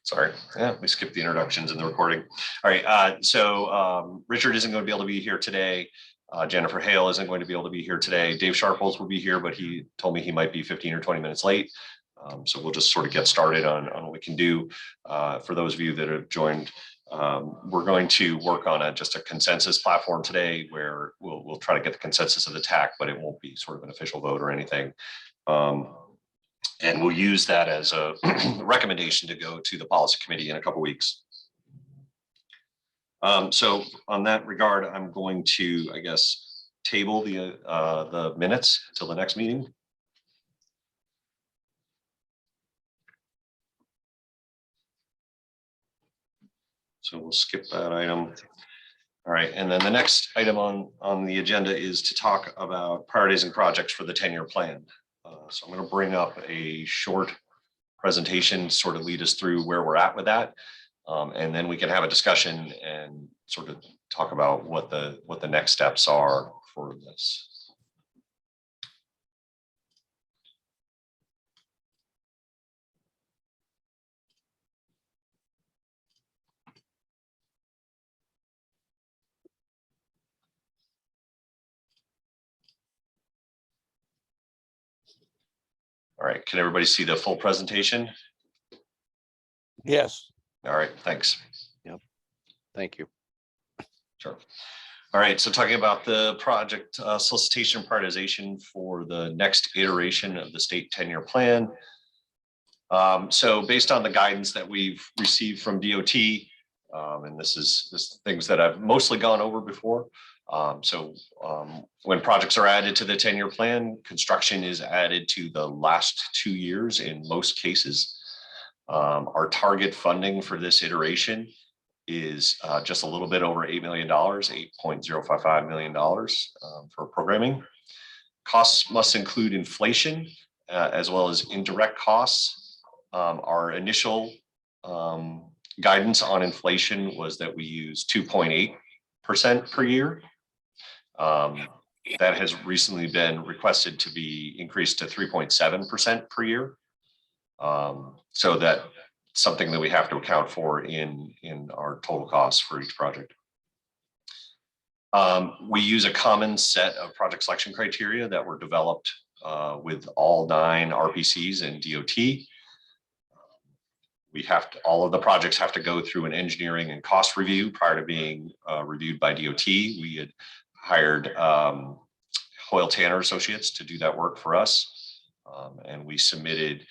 Sorry, yeah, we skipped the introductions in the recording. All right, so Richard isn't going to be able to be here today. Jennifer Hale isn't going to be able to be here today. Dave Sharples will be here, but he told me he might be 15 or 20 minutes late. So we'll just sort of get started on what we can do. For those of you that have joined, we're going to work on just a consensus platform today where we'll try to get the consensus of the TAC, but it won't be sort of an official vote or anything. And we'll use that as a recommendation to go to the policy committee in a couple of weeks. So on that regard, I'm going to, I guess, table the minutes until the next meeting. So we'll skip that item. All right, and then the next item on the agenda is to talk about prioritizing projects for the 10-year plan. So I'm going to bring up a short presentation to sort of lead us through where we're at with that. And then we can have a discussion and sort of talk about what the next steps are for this. All right, can everybody see the full presentation? Yes. All right, thanks. Yep. Thank you. Sure. All right, so talking about the project solicitation prioritization for the next iteration of the state 10-year plan. So based on the guidance that we've received from DOT, and this is things that I've mostly gone over before. When projects are added to the 10-year plan, construction is added to the last 2 years in most cases. Our target funding for this iteration is just a little bit over $8 million, $8.055 million for programming. Costs must include inflation as well as indirect costs. Our initial guidance on inflation was that we use 2.8% per year. That has recently been requested to be increased to 3.7% per year. So that's something that we have to account for in our total costs for each project. We use a common set of project selection criteria that were developed with all 9 RPCs and DOT. All of the projects have to go through an engineering and cost review prior to being reviewed by DOT. We had hired Hoyle Tanner Associates to do that work for us. And we submitted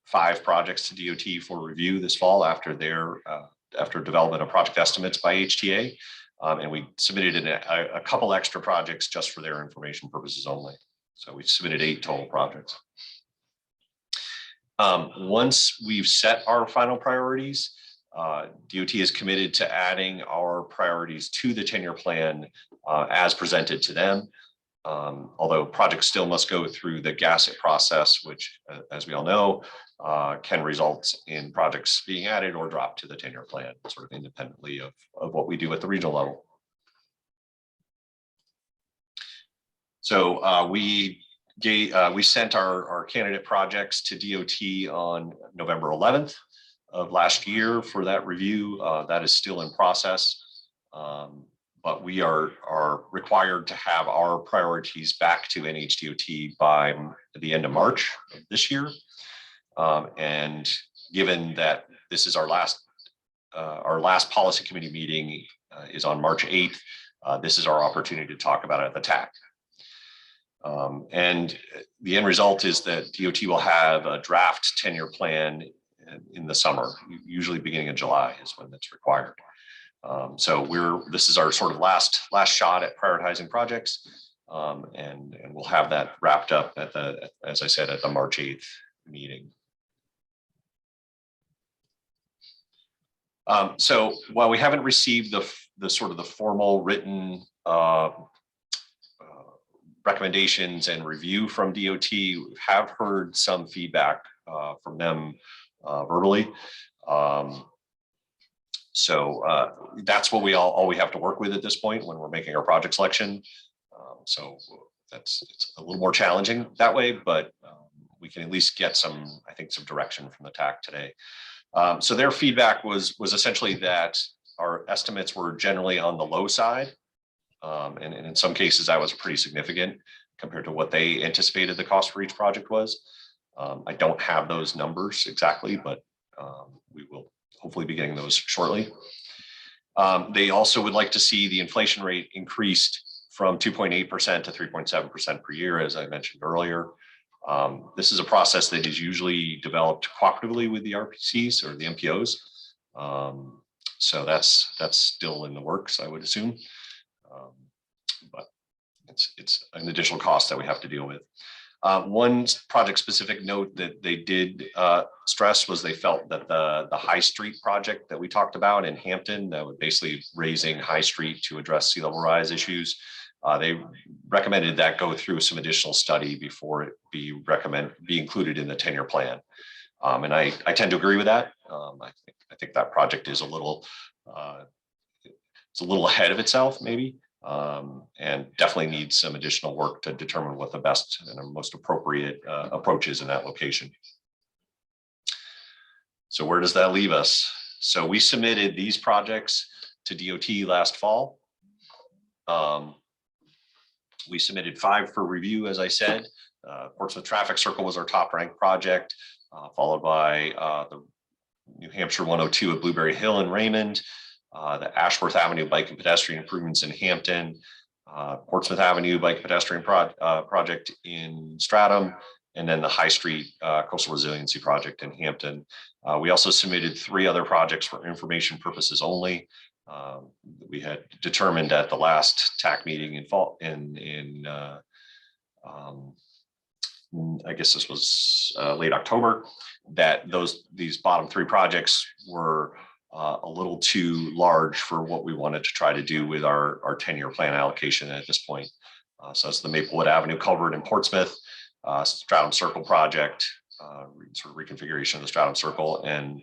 5 projects to DOT for review this fall after development of project estimates by HTA. And we submitted a couple extra projects just for their information purposes only. So we submitted 8 total projects. Once we've set our final priorities, DOT is committed to adding our priorities to the 10-year plan as presented to them. Although projects still must go through the GASSET process, which, as we all know, can result in projects being added or dropped to the 10-year plan, sort of independently of what we do at the regional level. So we sent our candidate projects to DOT on November 11th of last year for that review. That is still in process. But we are required to have our priorities back to NHDOT by the end of March of this year. And given that this is our last policy committee meeting is on March 8th, this is our opportunity to talk about it at the TAC. And the end result is that DOT will have a draft 10-year plan in the summer, usually beginning of July is when that's required. So this is our sort of last shot at prioritizing projects, and we'll have that wrapped up as I said, at the March 8th meeting. So while we haven't received the sort of the formal written recommendations and review from DOT, we have heard some feedback from them verbally. So that's what all we have to work with at this point when we're making our project selection. So it's a little more challenging that way, but we can at least get I think some direction from the TAC today. So their feedback was essentially that our estimates were generally on the low side. And in some cases, that was pretty significant compared to what they anticipated the cost for each project was. I don't have those numbers exactly, but we will hopefully be getting those shortly. They also would like to see the inflation rate increased from 2.8% to 3.7% per year, as I mentioned earlier. This is a process that is usually developed cooperatively with the RPCs or the MPOs. So that's still in the works, I would assume. But it's an additional cost that we have to deal with. One project specific note that they did stress was they felt that the High Street project that we talked about in Hampton, that would basically raising High Street to address sea level rise issues. They recommended that go through some additional study before it be included in the 10-year plan. And I tend to agree with that. I think that project is a little ahead of itself, maybe. And definitely needs some additional work to determine what the best and most appropriate approach is in that location. So where does that leave us? So we submitted these projects to DOT last fall. We submitted 5 for review, as I said. Portsmouth Traffic Circle was our top ranked project, followed by the New Hampshire 102 at Blueberry Hill in Raymond, the Ashworth Avenue Bike and Pedestrian Improvements in Hampton, Portsmouth Avenue Bike and Pedestrian Project in Stratham, and then the High Street Coastal Resiliency Project in Hampton. We also submitted 3 other projects for information purposes only. We had determined at the last TAC meeting in fall I guess this was late October, that these bottom 3 projects were a little too large for what we wanted to try to do with our 10-year plan allocation at this point. So it's the Maplewood Avenue culvert in Portsmouth, Stratham Circle project, sort of reconfiguration of the Stratham Circle, and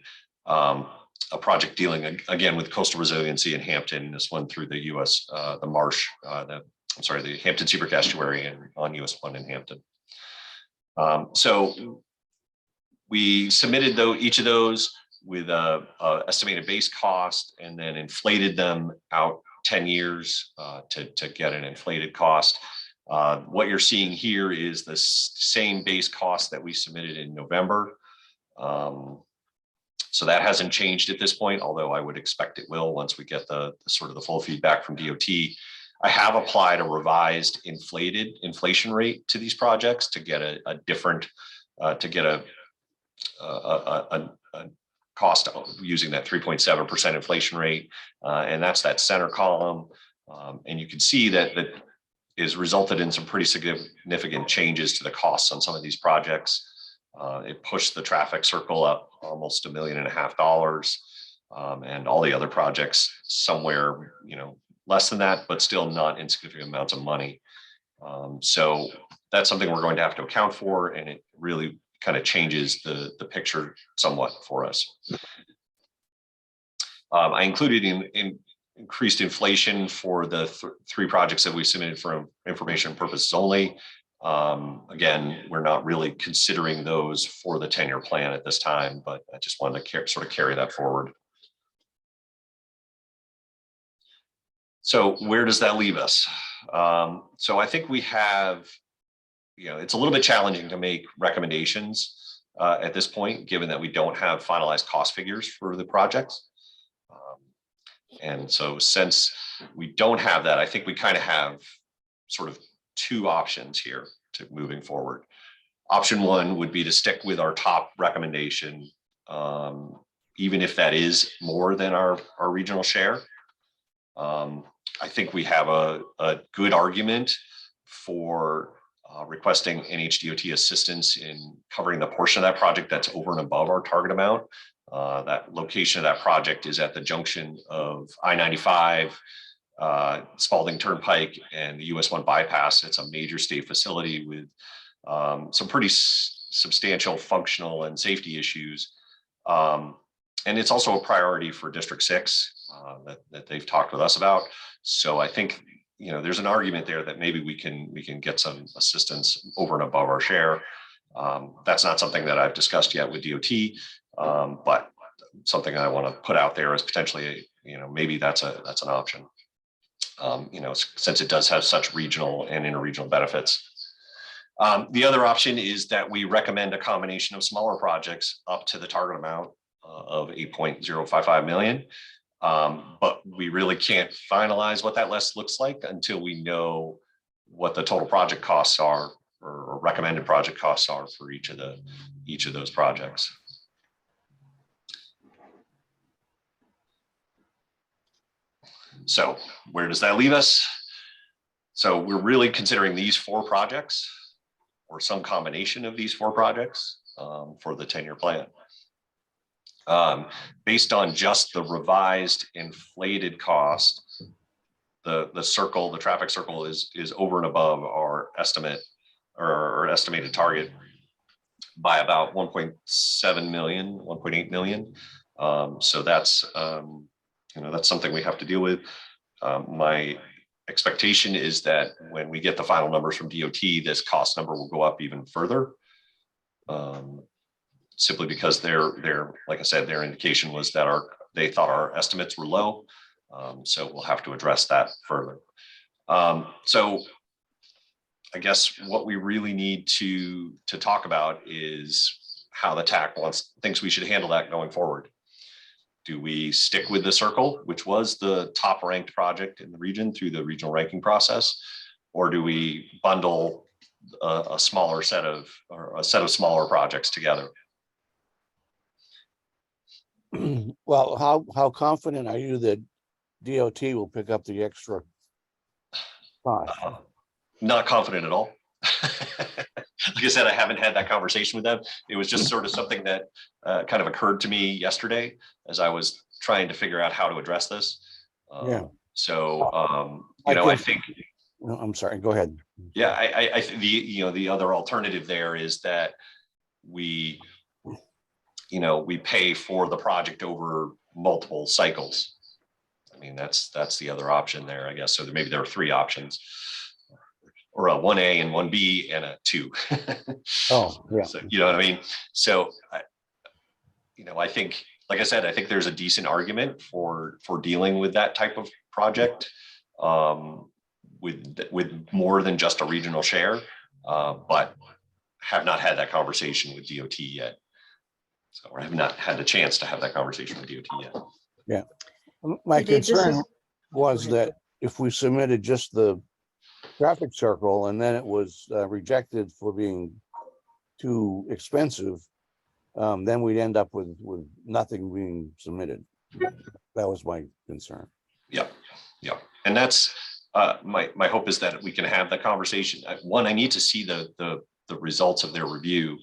a project dealing again with coastal resiliency in Hampton. This one through the US, the marsh, the Hampton Seabrook Estuary and on US 1 in Hampton. So we submitted each of those with a estimated base cost, and then inflated them out 10 years to get an inflated cost. What you're seeing here is the same base cost that we submitted in November. So that hasn't changed at this point, although I would expect it will once we get the sort of the full feedback from DOT. I have applied a revised inflation rate to these projects to get a different, to get a cost using that 3.7% inflation rate. And that's that center column. And you can see that is resulted in some pretty significant changes to the costs on some of these projects. It pushed the traffic circle up almost $1.5 million, and all the other projects somewhere, less than that, but still not insignificant amounts of money. So that's something we're going to have to account for, and it really kind of changes the picture somewhat for us. I included in increased inflation for the 3 projects that we submitted for information purposes only. Again, we're not really considering those for the 10-year plan at this time, but I just wanted to sort of carry that forward. So where does that leave us? So I think we have, it's a little bit challenging to make recommendations at this point, given that we don't have finalized cost figures for the projects. And so since we don't have that, I think we kind of have sort of 2 options here to moving forward. Option 1 would be to stick with our top recommendation, even if that is more than our regional share. I think we have a good argument for requesting NHDOT assistance in covering the portion of that project that's over and above our target amount. That location of that project is at the junction of I-95, Spalding Turnpike, and the US 1 bypass. It's a major state facility with some pretty substantial functional and safety issues. And it's also a priority for District 6 that they've talked with us about. So I think, there's an argument there that maybe we can get some assistance over and above our share. That's not something that I've discussed yet with DOT, but something I want to put out there as potentially, maybe that's an option. Since it does have such regional and interregional benefits. The other option is that we recommend a combination of smaller projects up to the target amount of 8.055 million. But we really can't finalize what that list looks like until we know what the total project costs are, or recommended project costs are for each of those projects. So where does that leave us? So we're really considering these 4 projects, or some combination of these 4 projects, for the 10-year plan. Based on just the revised inflated cost, the traffic circle is over and above our estimate, or our estimated target, by about 1.7 million, 1.8 million. So that's that's something we have to deal with. My expectation is that when we get the final numbers from DOT, this cost number will go up even further. Simply because like I said, their indication was that they thought our estimates were low. So we'll have to address that further. So I guess what we really need to talk about is how the TAC thinks we should handle that going forward. Do we stick with the circle, which was the top ranked project in the region through the regional ranking process, or do we bundle a set of smaller projects together? Well, how confident are you that DOT will pick up the extra cost? Not confident at all. Like I said, I haven't had that conversation with them. It was just sort of something that kind of occurred to me yesterday as I was trying to figure out how to address this. Yeah. So, I think. I'm sorry. Go ahead. Yeah, I think the other alternative there is that we pay for the project over multiple cycles. I mean, that's the other option there, I guess. So maybe there are 3 options, or a 1A and 1B and a 2. Oh, yeah. So, you know what I mean? So, I think, like I said, I think there's a decent argument for dealing with that type of project, with more than just a regional share, but have not had that conversation with DOT yet. So I have not had the chance to have that conversation with DOT yet. Yeah. My concern was that if we submitted just the traffic circle and then it was rejected for being too expensive, then we'd end up with nothing being submitted. That was my concern. Yeah. And that's my hope is that we can have that conversation. One, I need to see the results of their review,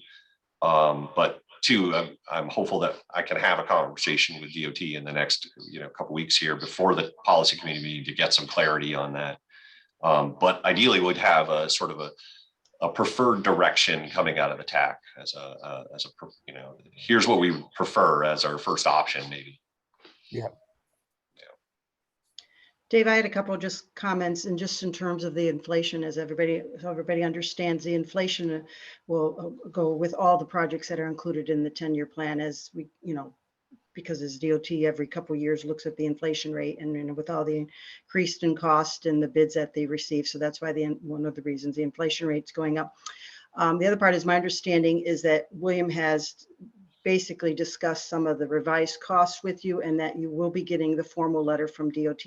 but 2, I'm hopeful that I can have a conversation with DOT in the next couple weeks here before the policy committee meeting to get some clarity on that. But ideally, we'd have a sort of a preferred direction coming out of the TAC as here's what we prefer as our first option, maybe. Yeah. Dave, I had a couple of just comments, and just in terms of the inflation, as everybody understands, the inflation will go with all the projects that are included in the 10-year plan, as we, because as DOT every couple of years looks at the inflation rate, and with all the increased in cost and the bids that they receive. So that's why one of the reasons the inflation rate's going up. The other part is, my understanding is that William has basically discuss some of the revised costs with you, and that you will be getting the formal letter from DOT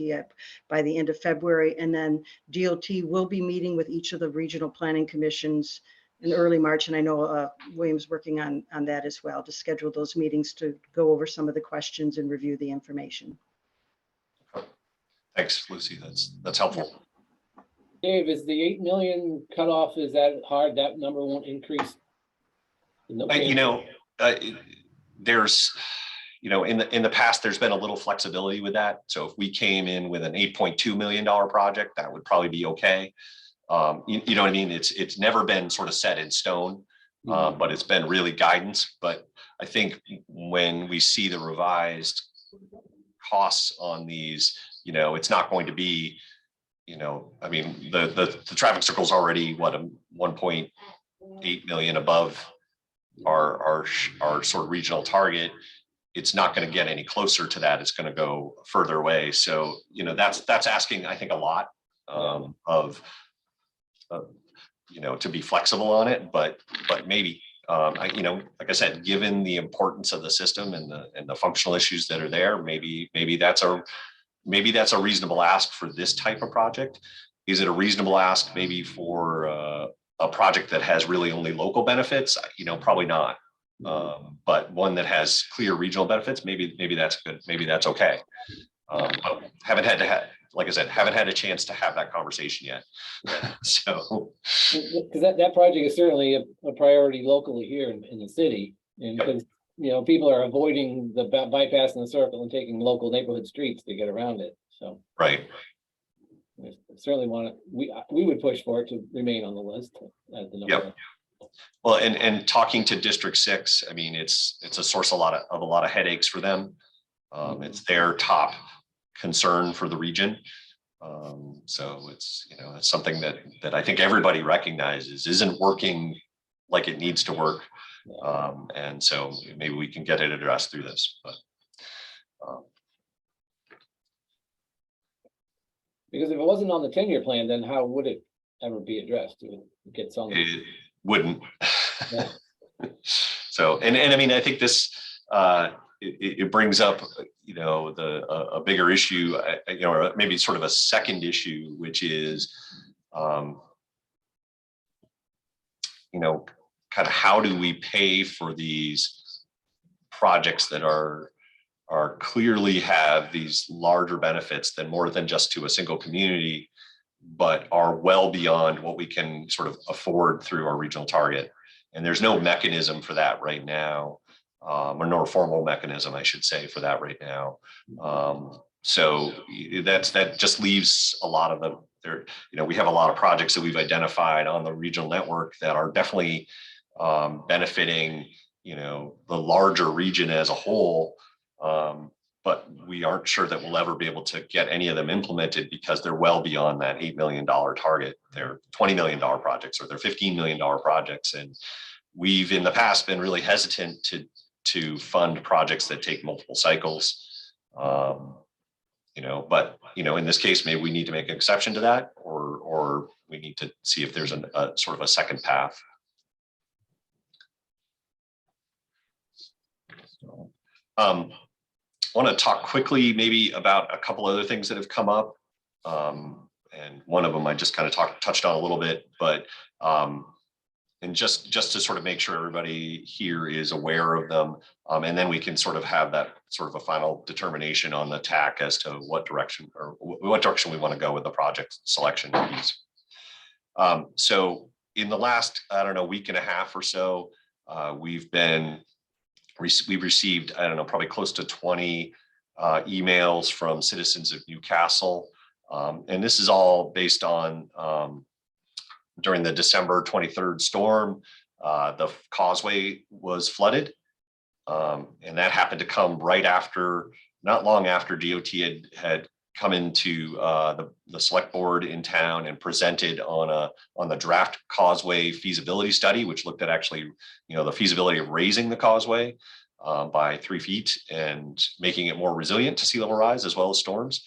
by the end of February. And then DOT will be meeting with each of the regional planning commissions in early March. And I know William's working on that as well, to schedule those meetings to go over some of the questions and review the information. Thanks, Lucy. That's helpful. Dave, is the 8 million cutoff, is that hard? That number won't increase? There's, in the past, there's been a little flexibility with that. So if we came in with an $8.2 million project, that would probably be okay. You know what I mean? It's never been sort of set in stone, but it's been really guidance. But I think when we see the revised costs on these, it's not going to be, I mean, the traffic circle is already what, 1.8 million above our sort of regional target. it's not going to get any closer to that. It's going to go further away. So, you know, that's asking, I think, a lot of you know, to be flexible on it, but maybe, you know, like I said, given the importance of the system and the functional issues that are there, maybe that's a reasonable ask for this type of project. Is it a reasonable ask maybe for a project that has really only local benefits? You know, probably not. But one that has clear regional benefits, maybe that's good. Maybe that's okay. But haven't had to have, like I said, haven't had a chance to have that conversation yet. So, because that project is certainly a priority locally here in the city, and because you know people are avoiding the bypassing the circle and taking local neighborhood streets to get around it. So right. we certainly want to. We would push for it to remain on the list as the number. Yep. Well, and talking to District 6, I mean, it's a source of a lot of headaches for them. It's their top concern for the region. So it's, you know, it's something that I think everybody recognizes isn't working like it needs to work. And so maybe we can get it addressed through this, but because if it wasn't on the 10-year plan, then how would it ever be addressed? It gets on. it wouldn't. Yeah. So, and I mean, I think this, it brings up, you know, a bigger issue, you know, or maybe sort of a second issue, which is, you know, kind of how do we pay for these projects that are clearly have these larger benefits than more than just to a single community, but are well beyond what we can sort of afford through our regional target. And there's no mechanism for that right now. Or no formal mechanism, I should say, for that right now. So that just leaves a lot of them there. You know, we have a lot of projects that we've identified on the regional network that are definitely benefiting, you know, the larger region as a whole. But we aren't sure that we'll ever be able to get any of them implemented because they're well beyond that $8 million target. They're $20 million projects or they're $15 million projects. And we've in the past been really hesitant to fund projects that take multiple cycles. You know, but, you know, in this case, maybe we need to make an exception to that, or we need to see if there's a sort of a second path. I want to talk quickly maybe about a couple other things that have come up. And one of them I just kind of touched on a little bit, but and just to sort of make sure everybody here is aware of them. And then we can sort of have that sort of a final determination on the TAC as to what direction we want to go with the project selection piece. So in the last, I don't know, week and a half or so, we've received, I don't know, probably close to 20 emails from citizens of Newcastle. And this is all based on during the December 23rd storm, the causeway was flooded. And that happened to come right after, not long after DOT had come into the select board in town and presented on the draft causeway feasibility study, which looked at actually, you know, the feasibility of raising the causeway by 3 feet and making it more resilient to sea level rise as well as storms.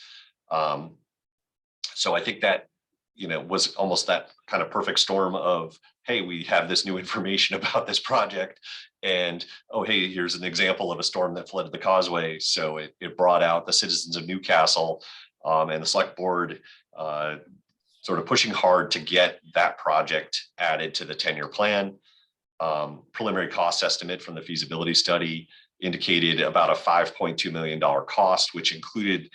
So I think that, you know, was almost that kind of perfect storm of, hey, we have this new information about this project, and oh, hey, here's an example of a storm that flooded the causeway. So it brought out the citizens of Newcastle and the select board sort of pushing hard to get that project added to the 10-year plan. Preliminary cost estimate from the feasibility study indicated about a $5.2 million cost, which included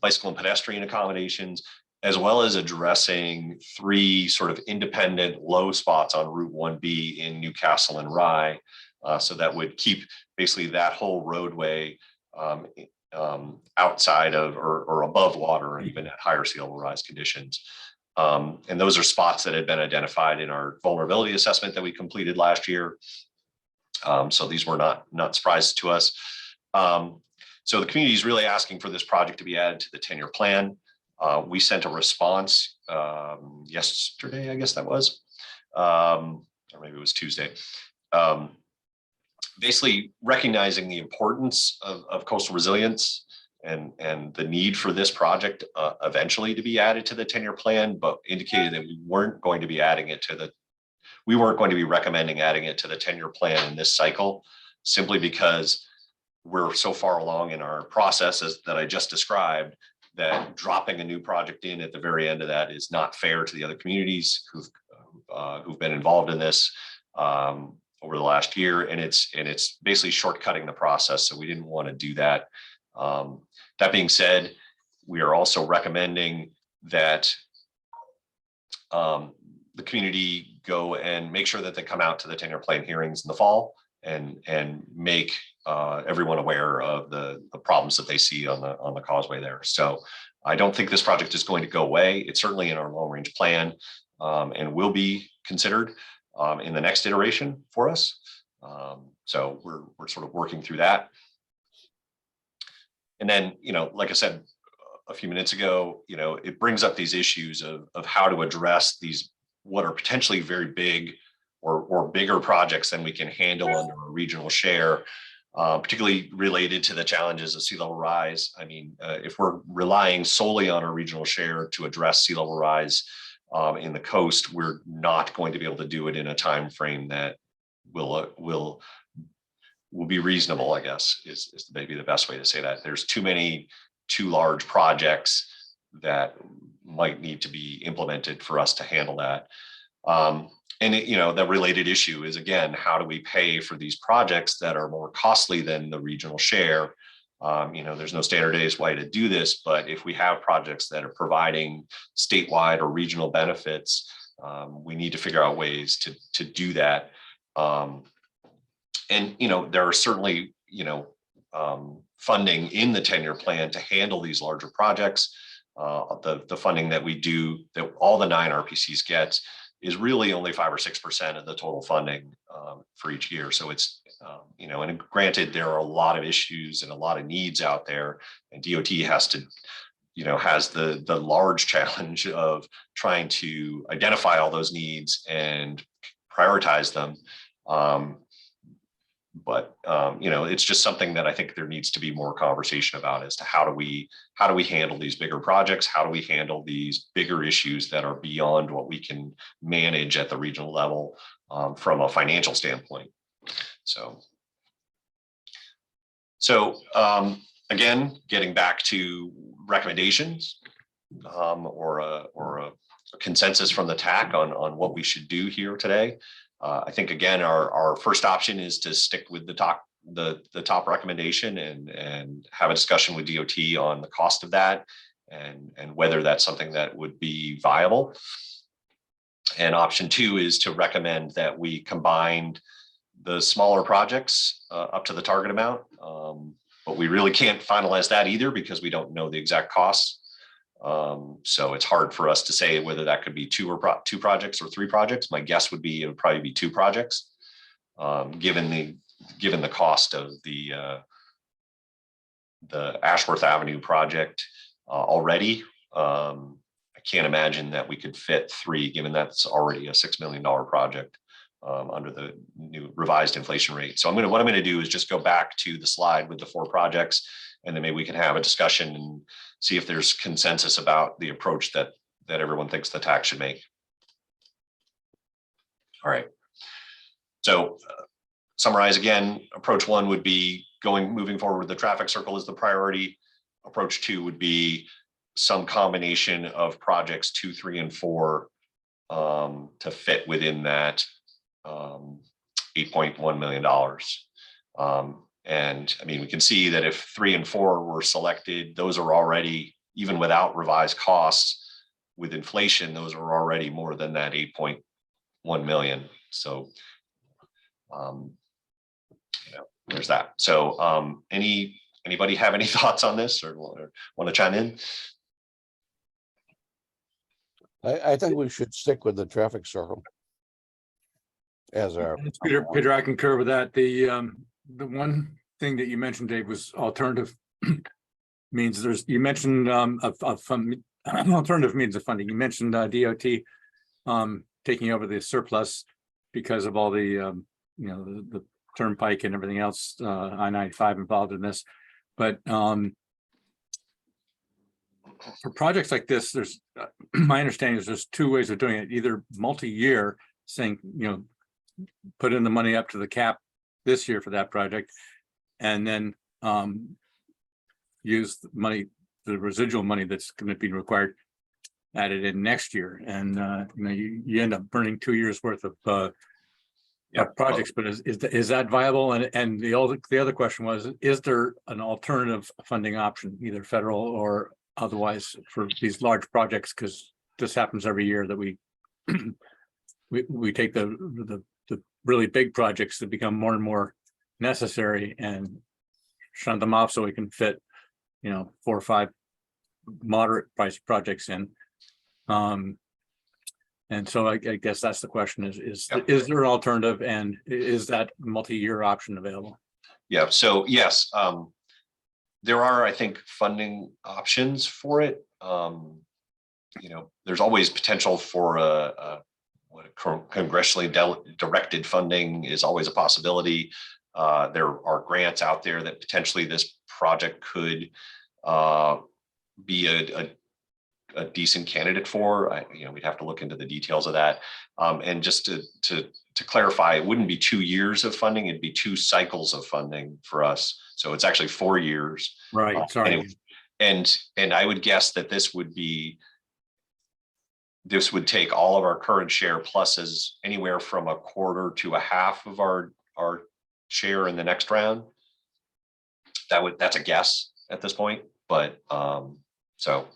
bicycle and pedestrian accommodations, as well as addressing 3 sort of independent low spots on Route 1B in Newcastle and Rye. So that would keep basically that whole roadway outside of or above water, or even at higher sea level rise conditions. And those are spots that had been identified in our vulnerability assessment that we completed last year. So these were not surprises to us. So the community is really asking for this project to be added to the 10-year plan. We sent a response yesterday, I guess that was, or maybe it was Tuesday. basically recognizing the importance of coastal resilience and the need for this project eventually to be added to the 10-year plan, but indicated that we weren't going to be recommending adding it to the 10-year plan in this cycle, simply because we're so far along in our processes that I just described, that dropping a new project in at the very end of that is not fair to the other communities who've been involved in this over the last year, and it's basically shortcutting the process. So we didn't want to do that. That being said, we are also recommending that the community go and make sure that they come out to the 10-year plan hearings in the fall and make everyone aware of the problems that they see on the causeway there. So I don't think this project is going to go away. It's certainly in our long range plan and will be considered in the next iteration for us. So we're sort of working through that. And then, like I said a few minutes ago, it brings up these issues of how to address these, what are potentially very big or bigger projects than we can handle under a regional share, particularly related to the challenges of sea level rise. I mean, if we're relying solely on a regional share to address sea level rise in the coast, we're not going to be able to do it in a time frame that will be reasonable, I guess, is maybe the best way to say that. There's too large projects that might need to be implemented for us to handle that. And the related issue is, again, how do we pay for these projects that are more costly than the regional share? There's no standardized way to do this, but if we have projects that are providing statewide or regional benefits, we need to figure out ways to do that. And there are certainly funding in the 10-year plan to handle these larger projects. The funding that all the 9 RPCs get is really only 5 or 6% of the total funding for each year. So it's and granted, there are a lot of issues and a lot of needs out there, and DOT has the large challenge of trying to identify all those needs and prioritize them. But it's just something that I think there needs to be more conversation about as to how do we handle these bigger projects? How do we handle these bigger issues that are beyond what we can manage at the regional level from a financial standpoint? So again, getting back to recommendations or a consensus from the TAC on what we should do here today. I think, again, our first option is to stick with the top recommendation and have a discussion with DOT on the cost of that and whether that's something that would be viable. And option 2 is to recommend that we combine the smaller projects up to the target amount. But we really can't finalize that either because we don't know the exact costs. So it's hard for us to say whether that could be 2 projects or 3 projects. My guess would be it would probably be 2 projects, given the cost of the Ashworth Avenue project already. I can't imagine that we could fit 3, given that's already a $6 million project under the new revised inflation rate. So what I'm going to do is just go back to the slide with the 4 projects, and then maybe we can have a discussion and see if there's consensus about the approach that everyone thinks the TAC should make. All right. So summarize again, approach 1 would be moving forward with the traffic circle as the priority. Approach 2 would be some combination of projects 2, 3, and 4 to fit within that $8.1 million. And I mean, we can see that if 3 and 4 were selected, those are already, even without revised costs, with inflation, those are already more than that 8.1 million. So, there's that. So, anybody have any thoughts on this or want to chime in? I think we should stick with the traffic circle as our. Peter, I concur with that. The one thing that you mentioned, Dave, was alternative means. You mentioned alternative means of funding. You mentioned DOT taking over the surplus because of all the the Turnpike and everything else, I-95 involved in this. But for projects like this, there's my understanding is there's two ways of doing it: either multi-year, saying, you know, put in the money up to the cap this year for that project, and then use the money, the residual money that's going to be required, added in next year, and you know, you end up burning 2 years worth of projects. But is that viable? And the other question was, is there an alternative funding option, either federal or otherwise, for these large projects? Because this happens every year that we we take the really big projects that become more and more necessary and shunt them off so we can fit, you know, 4 or 5 moderate price projects in. And so I guess that's the question: is there an alternative, and is that multi-year option available? Yeah. So yes, there are, I think, funding options for it. You know, there's always potential for congressionally directed funding is always a possibility. There are grants out there that potentially this project could be a decent candidate for. You know, we'd have to look into the details of that. And just to clarify, it wouldn't be 2 years of funding; it'd be 2 cycles of funding for us. So it's actually 4 years. Right. Sorry. And I would guess that this would take all of our current share pluses, anywhere from a quarter to a half of our share in the next round. That's a guess at this point, but so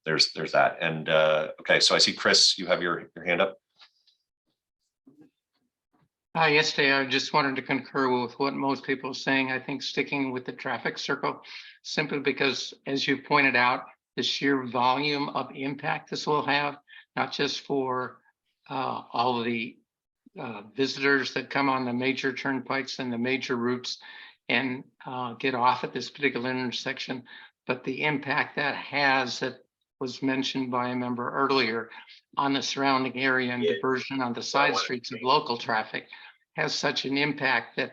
there's that. And okay, so I see Chris, you have your hand up. Yes, Dave, I just wanted to concur with what most people are saying. I think sticking with the traffic circle, simply because, as you pointed out, the sheer volume of impact this will have, not just for all of the visitors that come on the major turnpikes and the major routes and get off at this particular intersection, but the impact that has, that was mentioned by a member earlier, on the surrounding area and diversion on the side streets of local traffic, has such an impact that,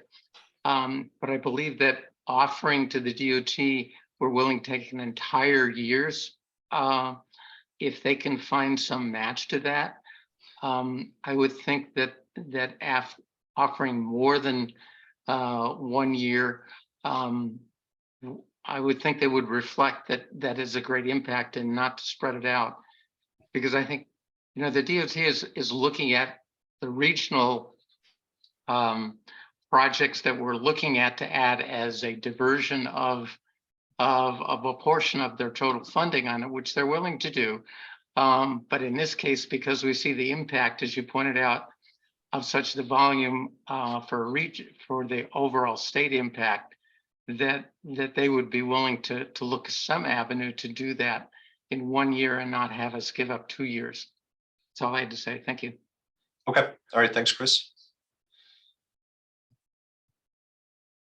but I believe that offering to the DOT, we're willing to take an entire year's, if they can find some match to that. I would think that offering more than 1 year, I would think they would reflect that is a great impact, and not to spread it out. Because I think, you know, the DOT is looking at the regional projects that we're looking at to add as a diversion of a portion of their total funding on it, which they're willing to do. But in this case, because we see the impact, as you pointed out, of such the volume for the overall state impact, that they would be willing to look at some avenue to do that in 1 year and not have us give up 2 years. That's all I had to say. Thank you. Okay. All right. Thanks, Chris.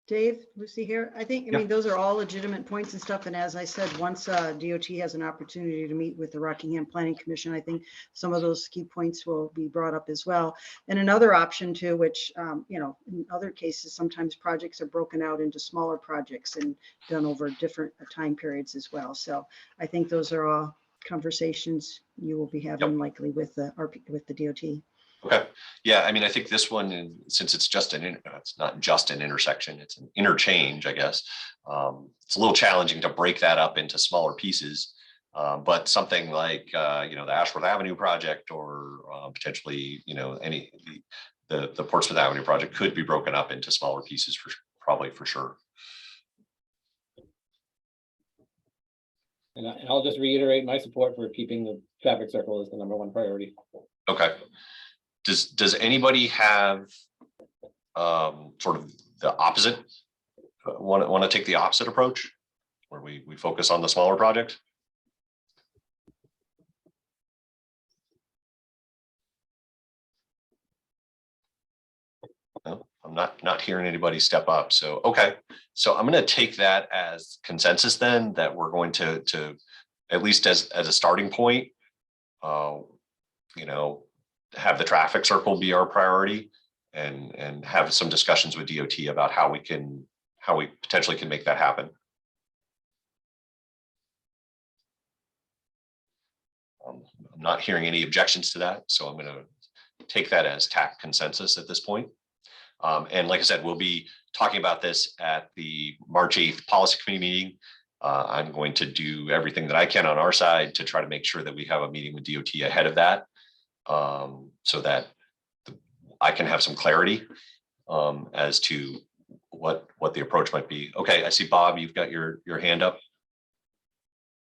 Dave, Lucy here. I think, I mean, those are all legitimate points and stuff. And as I said, once DOT has an opportunity to meet with the Rockingham Planning Commission, I think some of those key points will be brought up as well. And another option too, which, you know, in other cases, sometimes projects are broken out into smaller projects and done over different time periods as well. So I think those are all conversations you will be having likely with the DOT. Okay. Yeah. I mean, I think this one, since it's just it's not just an intersection, it's an interchange, I guess. It's a little challenging to break that up into smaller pieces. But something like, you know, the Ashworth Avenue project, or potentially, you know, the Portsmouth Avenue project could be broken up into smaller pieces probably for sure. And I'll just reiterate my support for keeping the traffic circle as the #1 priority. Okay. Does anybody have sort of the opposite, want to take the opposite approach, where we focus on the smaller project? No, I'm not hearing anybody step up. So, okay. So I'm going to take that as consensus then, that we're going to at least as a starting point, you know, have the traffic circle be our priority. and have some discussions with DOT about how we potentially can make that happen. I'm not hearing any objections to that, so I'm going to take that as TAC consensus at this point. And like I said, we'll be talking about this at the March 8th policy committee meeting. I'm going to do everything that I can on our side to try to make sure that we have a meeting with DOT ahead of that, so that I can have some clarity as to what the approach might be. Okay, I see Bob, you've got your hand up.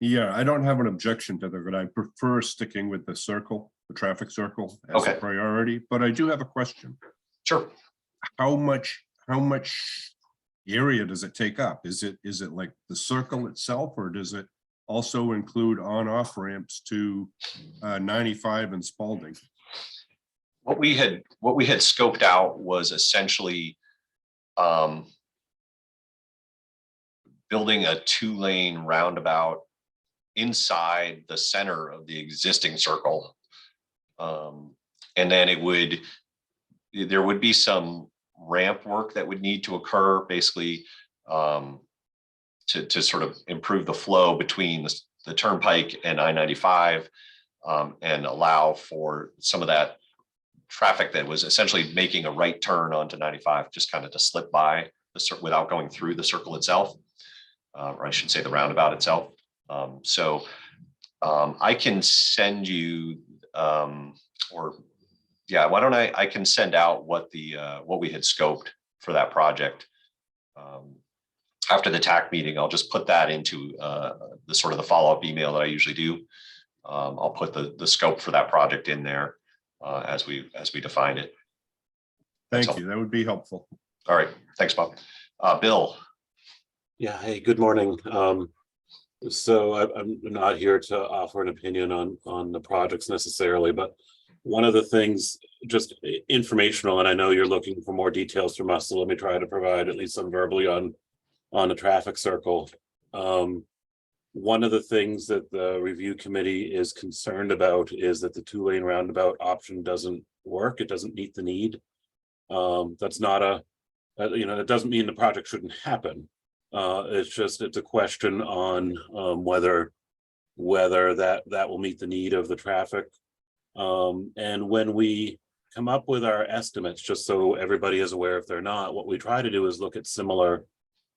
Yeah, I don't have an objection to that, but I prefer sticking with the circle, the traffic circle as a priority, but I do have a question. Sure. How much area does it take up? Is it like the circle itself, or does it also include on-off ramps to 95 and Spalding? What we had scoped out was essentially building a 2-lane roundabout inside the center of the existing circle. And then there would be some ramp work that would need to occur, basically to sort of improve the flow between the turnpike and I-95, and allow for some of that traffic that was essentially making a right turn onto 95 just kind of to slip by without going through the circle itself, or I should say the roundabout itself. So I can send you, why don't I can send out what we had scoped for that project. After the TAC meeting, I'll just put that into the sort of the follow-up email that I usually do. I'll put the scope for that project in there as we define it. Thank you. That would be helpful. All right. Thanks, Bob. Bill. Yeah. Hey, good morning. So I'm not here to offer an opinion on the projects necessarily, but one of the things, just informational, and I know you're looking for more details from us, so let me try to provide at least some verbally on the traffic circle. One of the things that the review committee is concerned about is that the 2-lane roundabout option doesn't work. It doesn't meet the need. That's not it doesn't mean the project shouldn't happen. It's a question on whether that will meet the need of the traffic. And when we come up with our estimates, just so everybody is aware if they're not, what we try to do is look at similar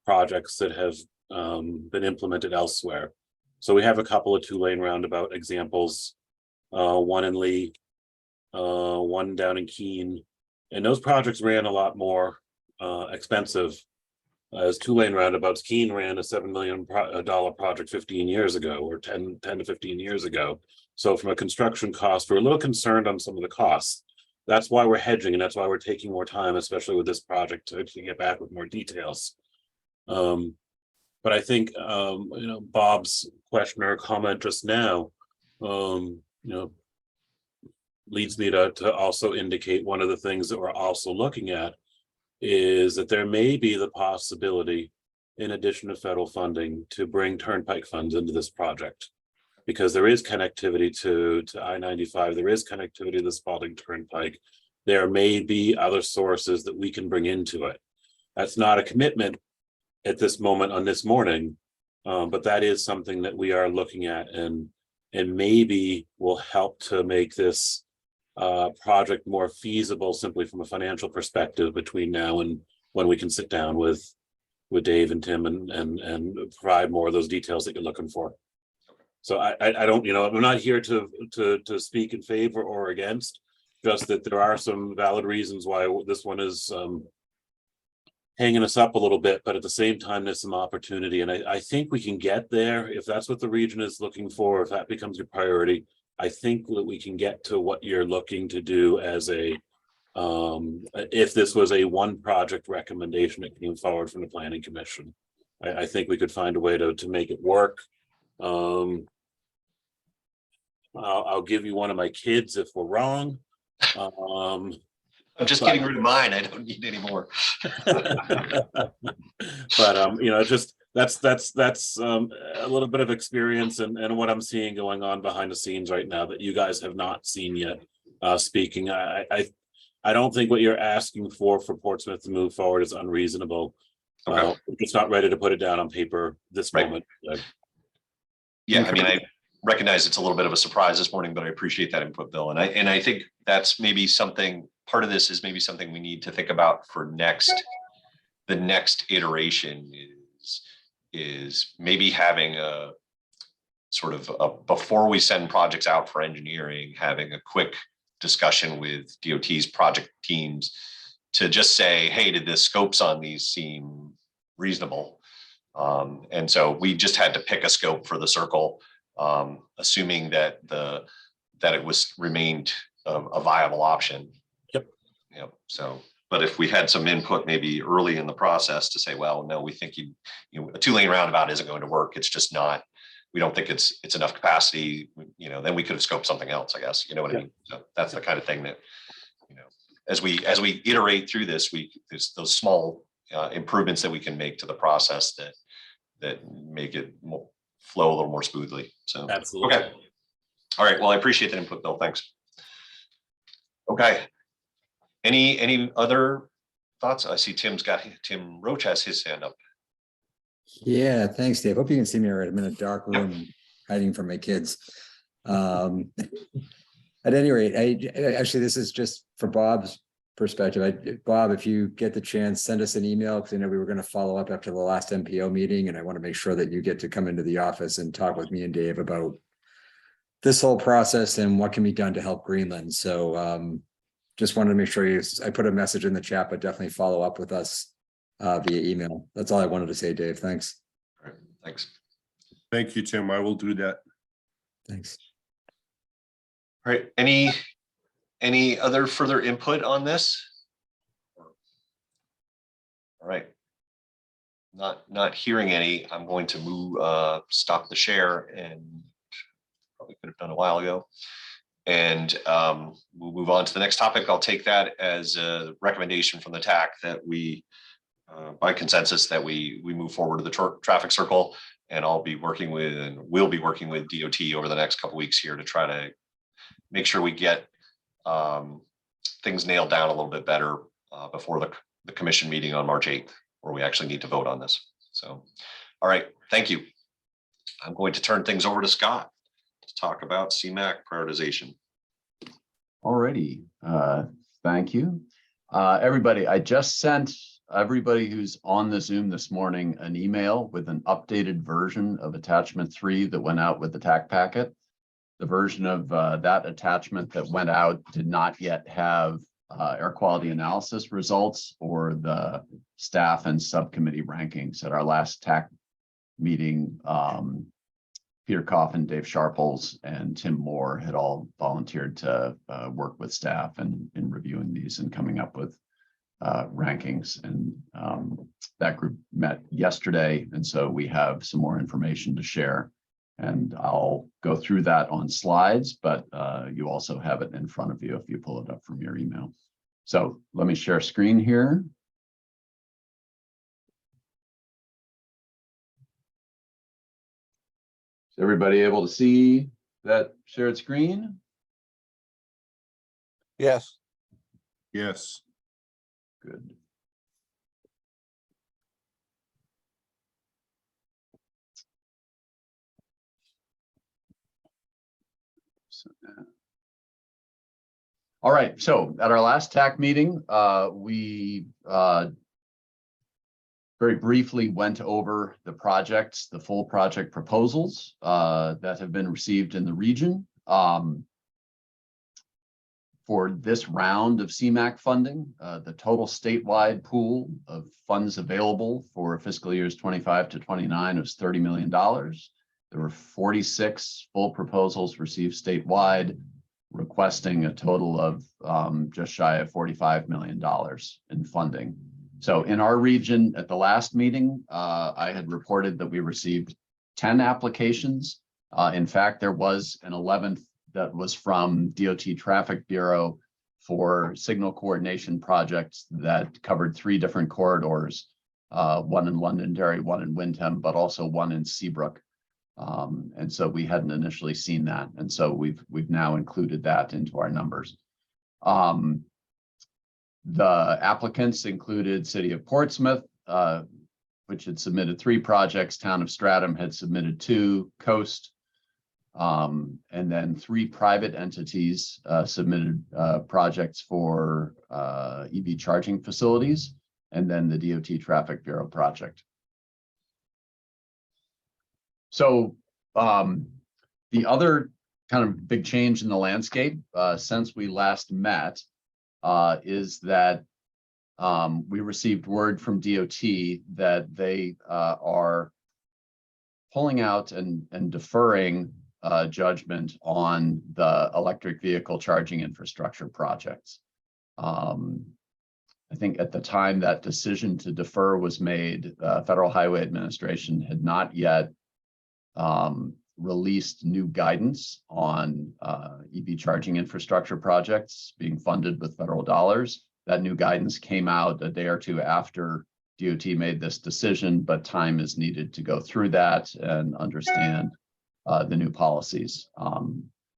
projects that have been implemented elsewhere. So we have a couple of 2-lane roundabout examples, one in Lee, one down in Keene, and those projects ran a lot more expensive as 2-lane roundabouts. Keene ran a $7 million project 15 years ago, or 10 to 15 years ago. So from a construction cost, we're a little concerned on some of the costs. That's why we're hedging, and that's why we're taking more time, especially with this project, to get back with more details. But I think Bob's question or comment just now leads me to also indicate one of the things that we're also looking at is that there may be the possibility, in addition to federal funding, to bring turnpike funds into this project, because there is connectivity to I-95, there is connectivity to the Spalding Turnpike. There may be other sources that we can bring into it. That's not a commitment at this moment on this morning, but that is something that we are looking at, and maybe will help to make this project more feasible simply from a financial perspective between now and when we can sit down with Dave and Tim and provide more of those details that you're looking for. So I don't, I'm not here to speak in favor or against, just that there are some valid reasons why this one is hanging us up a little bit, but at the same time, there's some opportunity. And I think we can get there if that's what the region is looking for, if that becomes your priority. I think that we can get to what you're looking to do as if this was a one project recommendation that came forward from the Planning Commission. I think we could find a way to make it work. I'll give you one of my kids if we're wrong. I'm just getting rid of mine. I don't need any more. But just that's a little bit of experience and what I'm seeing going on behind the scenes right now that you guys have not seen yet. Speaking, I I don't think what you're asking for Portsmouth to move forward is unreasonable. Okay. We're just not ready to put it down on paper this Right. moment. Yeah, I mean, I recognize it's a little bit of a surprise this morning, but I appreciate that input, Bill. And I think that's maybe something, part of this is maybe something we need to think about for the next iteration is maybe having a sort of before we send projects out for engineering, having a quick discussion with DOT's project teams to just say, hey, did the scopes on these seem reasonable? And so we just had to pick a scope for the circle, assuming that it was remained a viable option. Yep. Yep. So, but if we had some input maybe early in the process to say, well, no, we think you know, a 2-lane roundabout isn't going to work. It's just not. We don't think it's enough capacity. You know, then we could have scoped something else, I guess. You know what I mean? So that's the kind of thing that, you know, as we iterate through this, there's those small improvements that we can make to the process that make it flow a little more smoothly. So Absolutely. okay. All right. Well, I appreciate that input, Bill. Thanks. Okay. Any other thoughts? I see Tim Roach has his hand up. Yeah, thanks, Dave. Hope you can see me all right. I'm in a dark room hiding from my kids. At any rate, actually, this is just for Bob's perspective. Bob, if you get the chance, send us an email, because I know we were going to follow up after the last MPO meeting, and I want to make sure that you get to come into the office and talk with me and Dave about this whole process and what can be done to help Greenland. So just wanted to make sure I put a message in the chat, but definitely follow up with us via email. That's all I wanted to say, Dave. Thanks. All right, thanks. Thank you, Tim. I will do that. Thanks. All right. Any other further input on this? All right. Not hearing any. I'm going to stop the share, and probably could have done a while ago. And we'll move on to the next topic. I'll take that as a recommendation from the TAC that we, by consensus, that we move forward to the traffic circle. And I'll be working with, and we'll be working with DOT over the next couple of weeks here to try to make sure we get things nailed down a little bit better before the commission meeting on March 8th, where we actually need to vote on this. So, all right, thank you. I'm going to turn things over to Scott to talk about CMAQ prioritization. Alrighty, thank you. Everybody, I just sent everybody who's on the Zoom this morning an email with an updated version of attachment 3 that went out with the TAC packet. The version of that attachment that went out did not yet have air quality analysis results or the staff and subcommittee rankings. At our last TAC meeting, Peter Coffin, Dave Sharples, and Tim Moore had all volunteered to work with staff in reviewing these and coming up with rankings. And that group met yesterday, and so we have some more information to share. And I'll go through that on slides, but you also have it in front of you if you pull it up from your email. So let me share screen here. Is everybody able to see that shared screen? Yes. Yes. Good. All right, so at our last TAC meeting, we very briefly went over the projects, the full project proposals that have been received in the region. For this round of CMAQ funding, the total statewide pool of funds available for fiscal years 25 to 29 was $30 million. There were 46 full proposals received statewide, requesting a total of just shy of $45 million in funding. So in our region at the last meeting, I had reported that we received 10 applications. In fact, there was an 11th that was from DOT Traffic Bureau for signal coordination projects that covered 3 different corridors, one in Londonderry, one in Windham, but also one in Seabrook. And so we hadn't initially seen that. And so we've now included that into our numbers. The applicants included City of Portsmouth, which had submitted 3 projects. Town of Stratham had submitted 2, Coast, and then 3 private entities submitted projects for EV charging facilities, and then the DOT Traffic Bureau project. So the other kind of big change in the landscape since we last met is that we received word from DOT that they are pulling out and deferring judgment on the electric vehicle charging infrastructure projects. I think at the time that decision to defer was made, Federal Highway Administration had not yet released new guidance on EV charging infrastructure projects being funded with federal dollars. That new guidance came out a day or 2 after DOT made this decision, but time is needed to go through that and understand the new policies.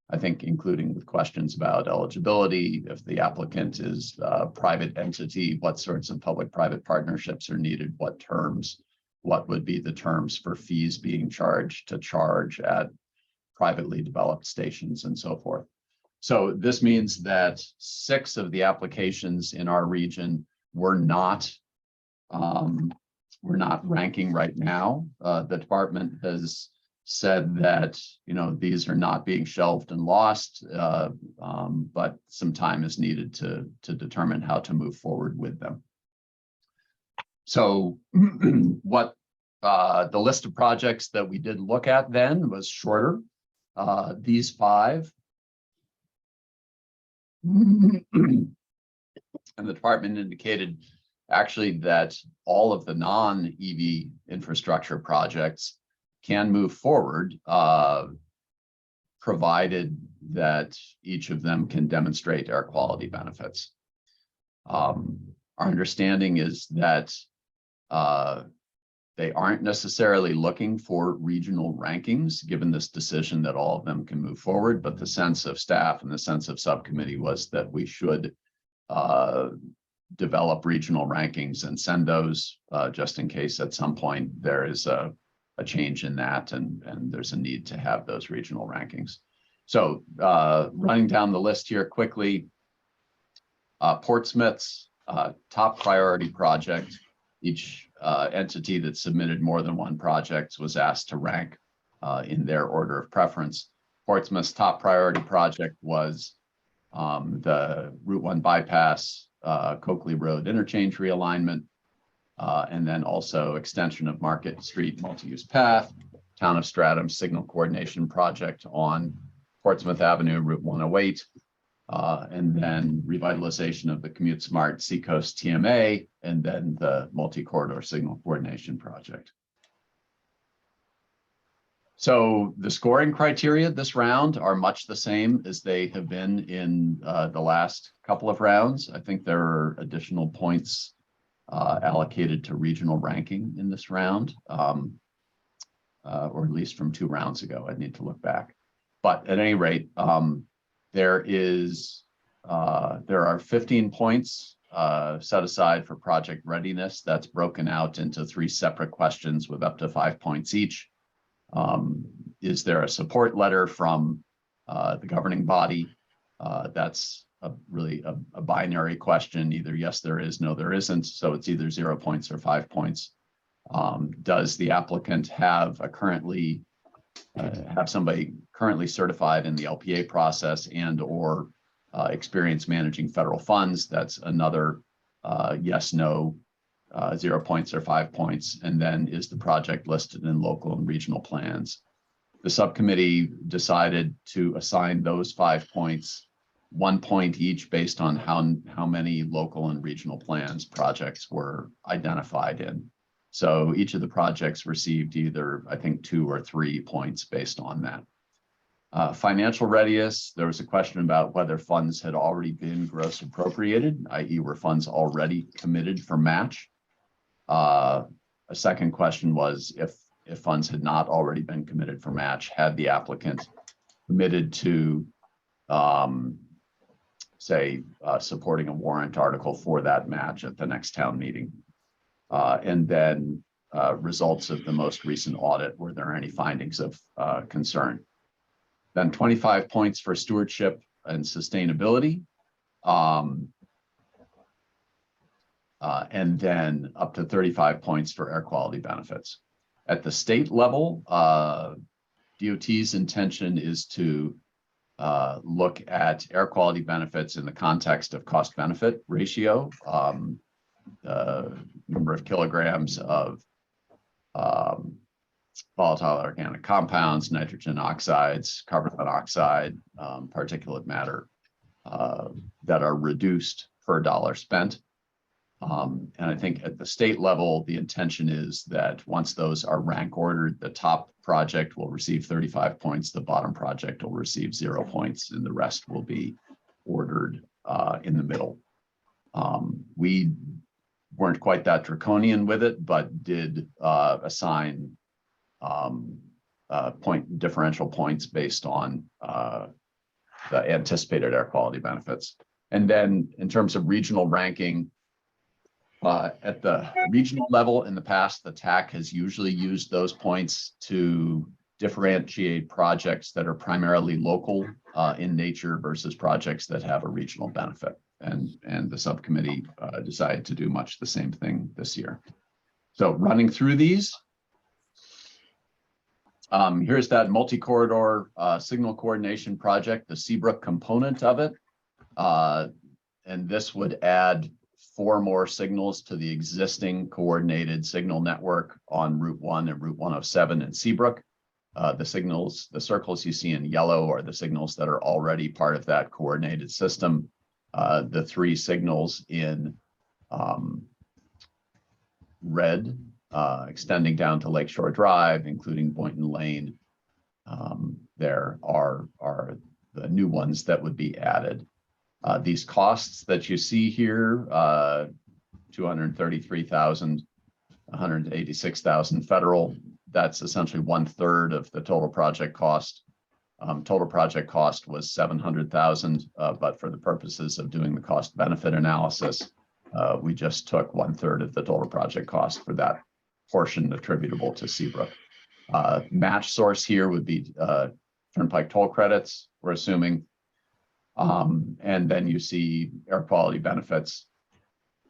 I think including with questions about eligibility, if the applicant is a private entity, what sorts of public-private partnerships are needed, what terms, what would be the terms for fees being charged to charge at privately developed stations and so forth. So this means that 6 of the applications in our region were not ranking right now. The department has said that, you know, these are not being shelved and lost, but some time is needed to determine how to move forward with them. So what the list of projects that we did look at then was shorter. These 5. And the department indicated actually that all of the non-EV infrastructure projects can move forward, provided that each of them can demonstrate air quality benefits. Our understanding is that they aren't necessarily looking for regional rankings, given this decision that all of them can move forward, but the sense of staff and the sense of subcommittee was that we should develop regional rankings and send those just in case at some point there is a change in that and there's a need to have those regional rankings. So running down the list here quickly, Portsmouth's top priority project, each entity that submitted more than 1 project was asked to rank in their order of preference. Portsmouth's top priority project was the Route 1 bypass, Coakley Road interchange realignment, and then also extension of Market Street multi-use path, Town of Stratham signal coordination project on Portsmouth Avenue, Route 108, and then revitalization of the Commute Smart Seacoast TMA, and then the multi-corridor signal coordination project. So the scoring criteria this round are much the same as they have been in the last couple of rounds. I think there are additional points allocated to regional ranking in this round, or at least from 2 rounds ago. I'd need to look back. But at any rate, there are 15 points set aside for project readiness. That's broken out into 3 separate questions with up to 5 points each. Is there a support letter from the governing body? That's really a binary question, either yes, there is, no, there isn't. So it's either 0 points or 5 points. Does the applicant have somebody currently certified in the LPA process and or experience managing federal funds? That's another yes, no, 0 points or 5 points. And then is the project listed in local and regional plans? The subcommittee decided to assign those 5 points, 1 point each based on how many local and regional plans projects were identified in. So each of the projects received either, I think, 2 or 3 points based on that. Financial readiness, there was a question about whether funds had already been gross appropriated, i.e. were funds already committed for match. A second question was if funds had not already been committed for match, had the applicant committed to say, supporting a warrant article for that match at the next town meeting. And then results of the most recent audit, were there any findings of concern? Then 25 points for stewardship and sustainability. And then up to 35 points for air quality benefits. At the state level, DOT's intention is to look at air quality benefits in the context of cost benefit ratio, number of kilograms of volatile organic compounds, nitrogen oxides, carbon monoxide, particulate matter that are reduced per dollar spent. And I think at the state level, the intention is that once those are rank ordered, the top project will receive 35 points, the bottom project will receive 0 points, and the rest will be ordered in the middle. We weren't quite that draconian with it, but did assign differential points based on the anticipated air quality benefits. And then in terms of regional ranking, at the regional level in the past, the TAC has usually used those points to differentiate projects that are primarily local in nature versus projects that have a regional benefit. And the subcommittee decided to do much the same thing this year. So running through these, here's that multi-corridor signal coordination project, the Seabrook component of it. And this would add 4 more signals to the existing coordinated signal network on Route 1 and Route 107 in Seabrook. The circles you see in yellow are the signals that are already part of that coordinated system. The 3 signals in red, extending down to Lakeshore Drive, including Boynton Lane, there are the new ones that would be added. These costs that you see here, $233,000, $186,000 federal, that's essentially 1/3 of the total project cost. Total project cost was $700,000, but for the purposes of doing the cost benefit analysis, we just took 1/3 of the total project cost for that portion attributable to Seabrook. Match source here would be Turnpike toll credits, we're assuming. And then you see air quality benefits.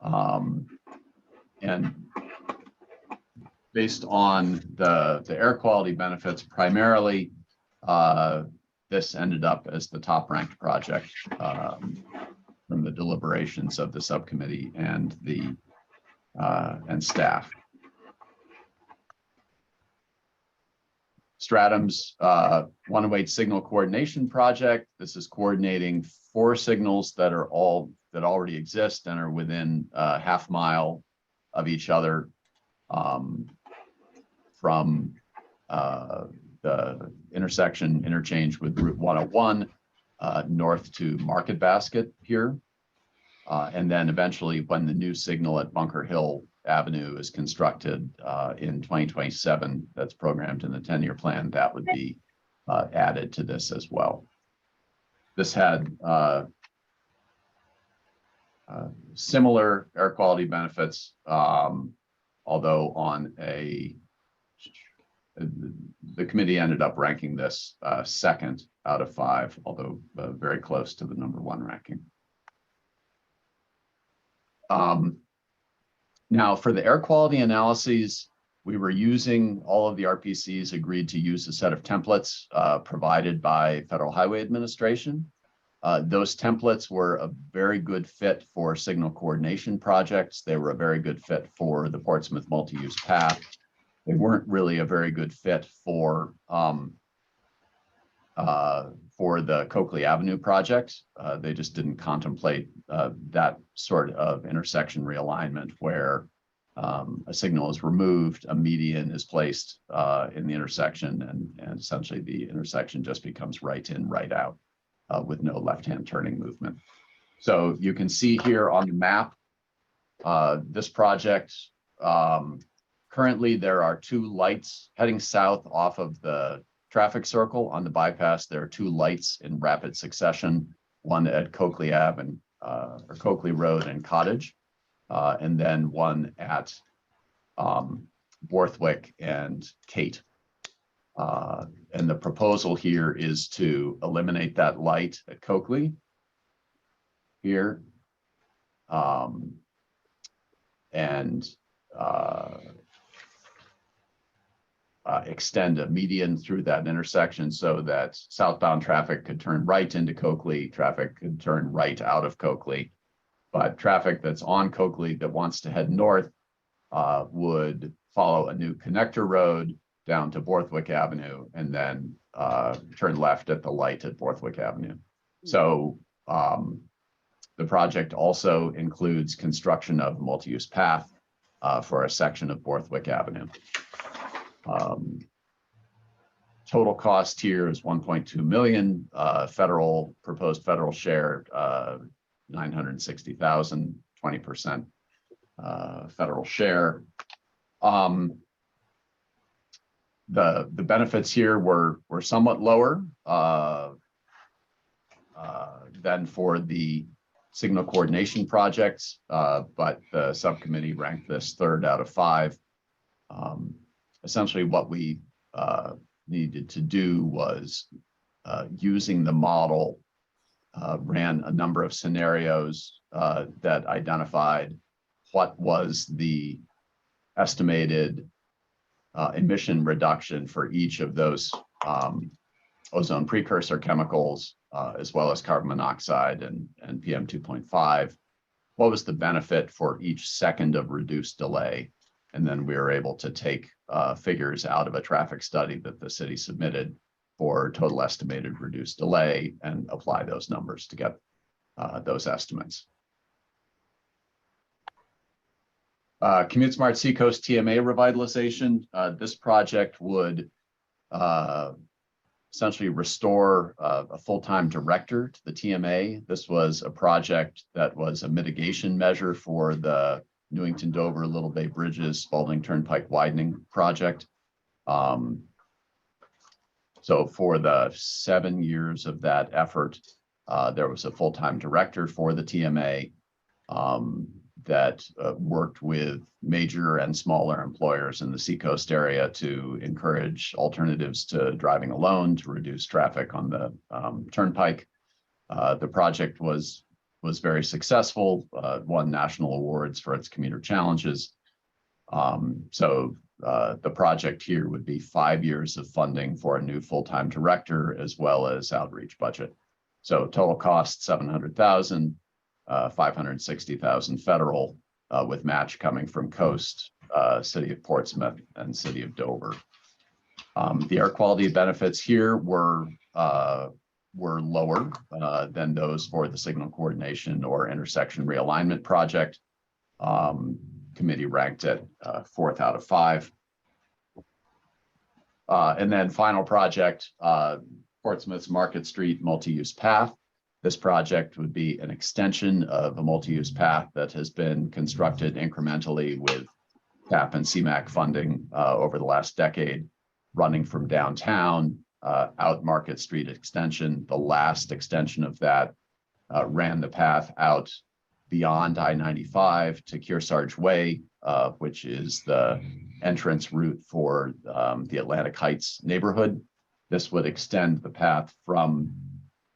And based on the air quality benefits, primarily, this ended up as the top ranked project from the deliberations of the subcommittee and the and staff. Stratum's 108 signal coordination project. This is coordinating 4 signals that already exist and are within a half mile of each other from the interchange with Route 101 north to Market Basket here. And then eventually when the new signal at Bunker Hill Avenue is constructed in 2027, that's programmed in the 10-year plan, that would be added to this as well. This had similar air quality benefits, although on the committee ended up ranking this 2nd out of 5, although very close to the #1 ranking. Now, for the air quality analyses, we were using, all of the RPCs agreed to use a set of templates provided by Federal Highway Administration. Those templates were a very good fit for signal coordination projects. They were a very good fit for the Portsmouth multi-use path. They weren't really a very good fit for the Coakley Avenue project. They just didn't contemplate that sort of intersection realignment where a signal is removed, a median is placed in the intersection, and essentially the intersection just becomes right in, right out with no left-hand turning movement. So you can see here on the map, this project, currently there are 2 lights heading south off of the traffic circle on the bypass. There are 2 lights in rapid succession. one at Coakley Ave and or Coakley Road and Cottage, and then one at Borthwick and Kate. And the proposal here is to eliminate that light at Coakley here. And extend a median through that intersection so that southbound traffic could turn right into Coakley, traffic could turn right out of Coakley. But traffic that's on Coakley that wants to head north would follow a new connector road down to Borthwick Avenue and then turn left at the light at Borthwick Avenue. So the project also includes construction of a multi-use path for a section of Borthwick Avenue. Total cost here is 1.2 million. Proposed federal share 960,000, 20% federal share. The benefits here were somewhat lower than for the signal coordination projects, but the subcommittee ranked this 3rd out of 5. Essentially, what we needed to do was using the model, ran a number of scenarios that identified what was the estimated emission reduction for each of those ozone precursor chemicals, as well as carbon monoxide and PM 2.5. What was the benefit for each second of reduced delay? And then we were able to take figures out of a traffic study that the city submitted for total estimated reduced delay and apply those numbers to get those estimates. Commute Smart Seacoast TMA revitalization. This project would essentially restore a full-time director to the TMA. This was a project that was a mitigation measure for the Newington Dover Little Bay Bridges Spalding Turnpike widening project. So for the 7 years of that effort, there was a full-time director for the TMA that worked with major and smaller employers in the Seacoast area to encourage alternatives to driving alone to reduce traffic on the turnpike. The project was very successful, won national awards for its commuter challenges. So the project here would be 5 years of funding for a new full-time director as well as outreach budget. So total cost 700,000, 560,000 federal, with match coming from Coast, City of Portsmouth, and City of Dover. The air quality benefits here were lower than those for the signal coordination or intersection realignment project. Committee ranked it 4th out of 5. And then final project, Portsmouth's Market Street multi-use path. This project would be an extension of a multi-use path that has been constructed incrementally with CAP and CMAQ funding over the last decade, running from downtown out Market Street extension. The last extension of that ran the path out beyond I-95 to Kearsarge Way, which is the entrance route for the Atlantic Heights neighborhood. This would extend the path from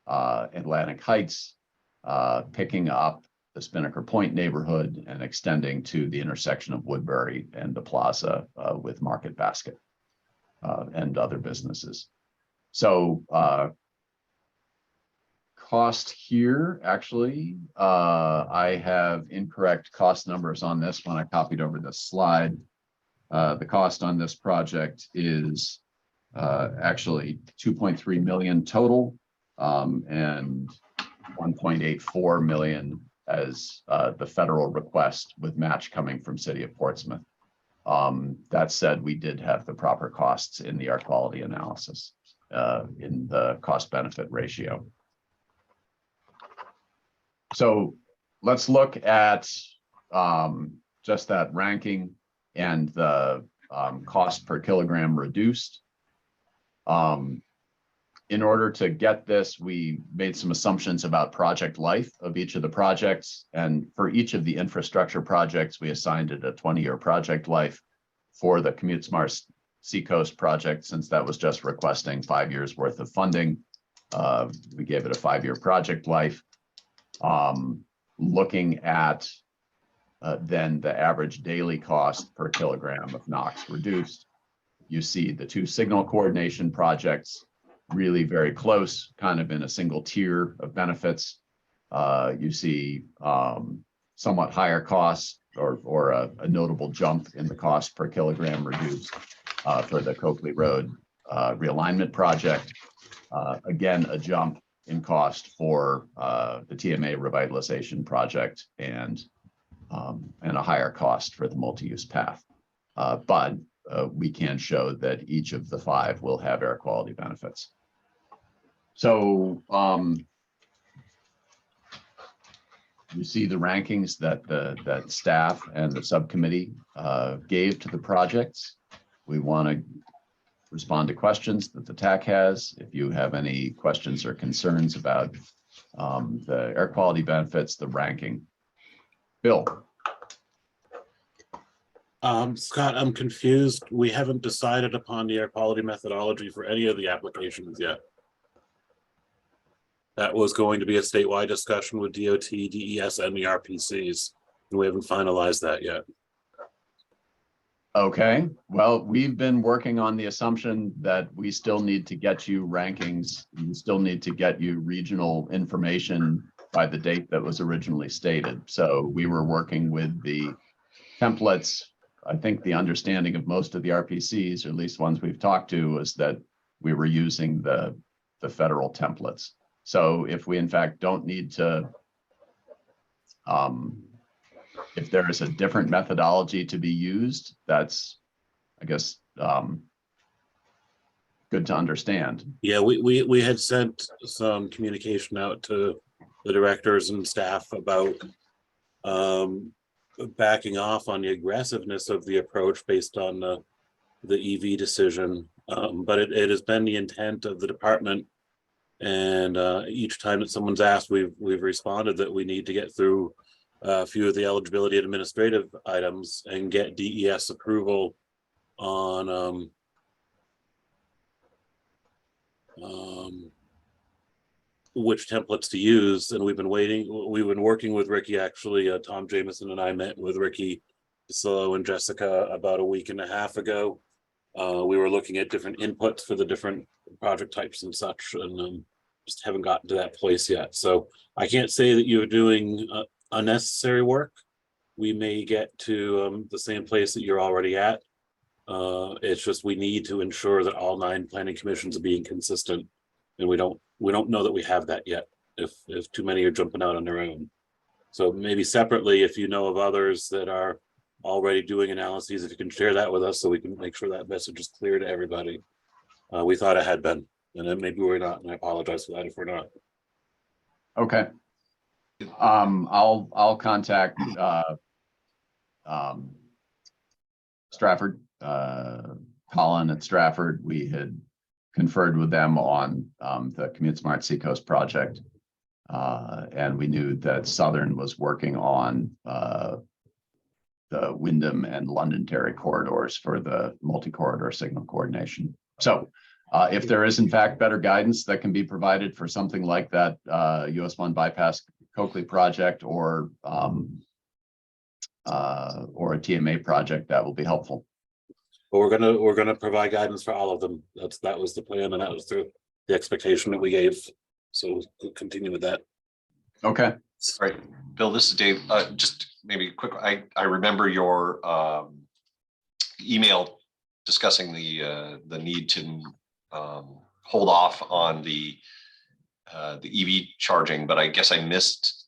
Atlantic Heights, picking up the Spinnaker Point neighborhood and extending to the intersection of Woodbury and the plaza with Market Basket and other businesses. So cost here, actually, I have incorrect cost numbers on this one. I copied over this slide. The cost on this project is actually 2.3 million total, and 1.84 million as the federal request with match coming from City of Portsmouth. That said, we did have the proper costs in the air quality analysis in the cost benefit ratio. So let's look at just that ranking and the cost per kilogram reduced. In order to get this, we made some assumptions about project life of each of the projects. And for each of the infrastructure projects, we assigned it a 20-year project life. For the Commute Smart Seacoast project, since that was just requesting 5 years worth of funding, we gave it a 5-year project life. Looking at then the average daily cost per kilogram of NOx reduced, you see the two signal coordination projects really very close, kind of in a single tier of benefits. You see somewhat higher costs or a notable jump in the cost per kilogram reduced for the Coakley Road realignment project. Again, a jump in cost for the TMA revitalization project and a higher cost for the multi-use path. But we can show that each of the 5 will have air quality benefits. So you see the rankings that staff and the subcommittee gave to the projects. We want to respond to questions that the TAC has. If you have any questions or concerns about the air quality benefits, the ranking. Bill. Scott, I'm confused. We haven't decided upon the air quality methodology for any of the applications yet. That was going to be a statewide discussion with DOT, DES, and the RPCs. And we haven't finalized that yet. Okay, well, we've been working on the assumption that we still need to get you rankings. We still need to get you regional information by the date that was originally stated. So we were working with the templates. I think the understanding of most of the RPCs, or at least ones we've talked to, is that we were using the federal templates. So if we in fact don't need to, if there is a different methodology to be used, that's, I guess, good to understand. Yeah, we had sent some communication out to the directors and staff about backing off on the aggressiveness of the approach based on the EV decision. But it has been the intent of the department. And each time that someone's asked, we've responded that we need to get through a few of the eligibility administrative items and get DES approval on which templates to use. And we've been working with Ricky, actually. Tom Jameson and I met with Ricky Pasillo and Jessica about a week and a half ago. We were looking at different inputs for the different project types and such, and just haven't gotten to that place yet. So I can't say that you're doing unnecessary work. We may get to the same place that you're already at. It's just we need to ensure that all 9 planning commissions are being consistent, and we don't know that we have that yet. If too many are jumping out on their own, so maybe separately, if you know of others that are already doing analyses, if you can share that with us, so we can make sure that message is clear to everybody. We thought it had been, and then maybe we're not, and I apologize for that if we're not. Okay. I'll contact Stratford, Colin at Stratford. We had conferred with them on the Commute Smart Seacoast project, and we knew that Southern was working on the Wyndham and Londonderry corridors for the multi-corridor signal coordination. So if there is in fact better guidance that can be provided for something like that US 1 bypass Coakley project or a TMA project, that will be helpful. But we're gonna provide guidance for all of them. That was the plan, and that was the expectation that we gave. So we'll continue with that. Okay. All right, Bill, this is Dave. Just maybe quick. I remember your email discussing the need to hold off on the EV charging, but I guess I missed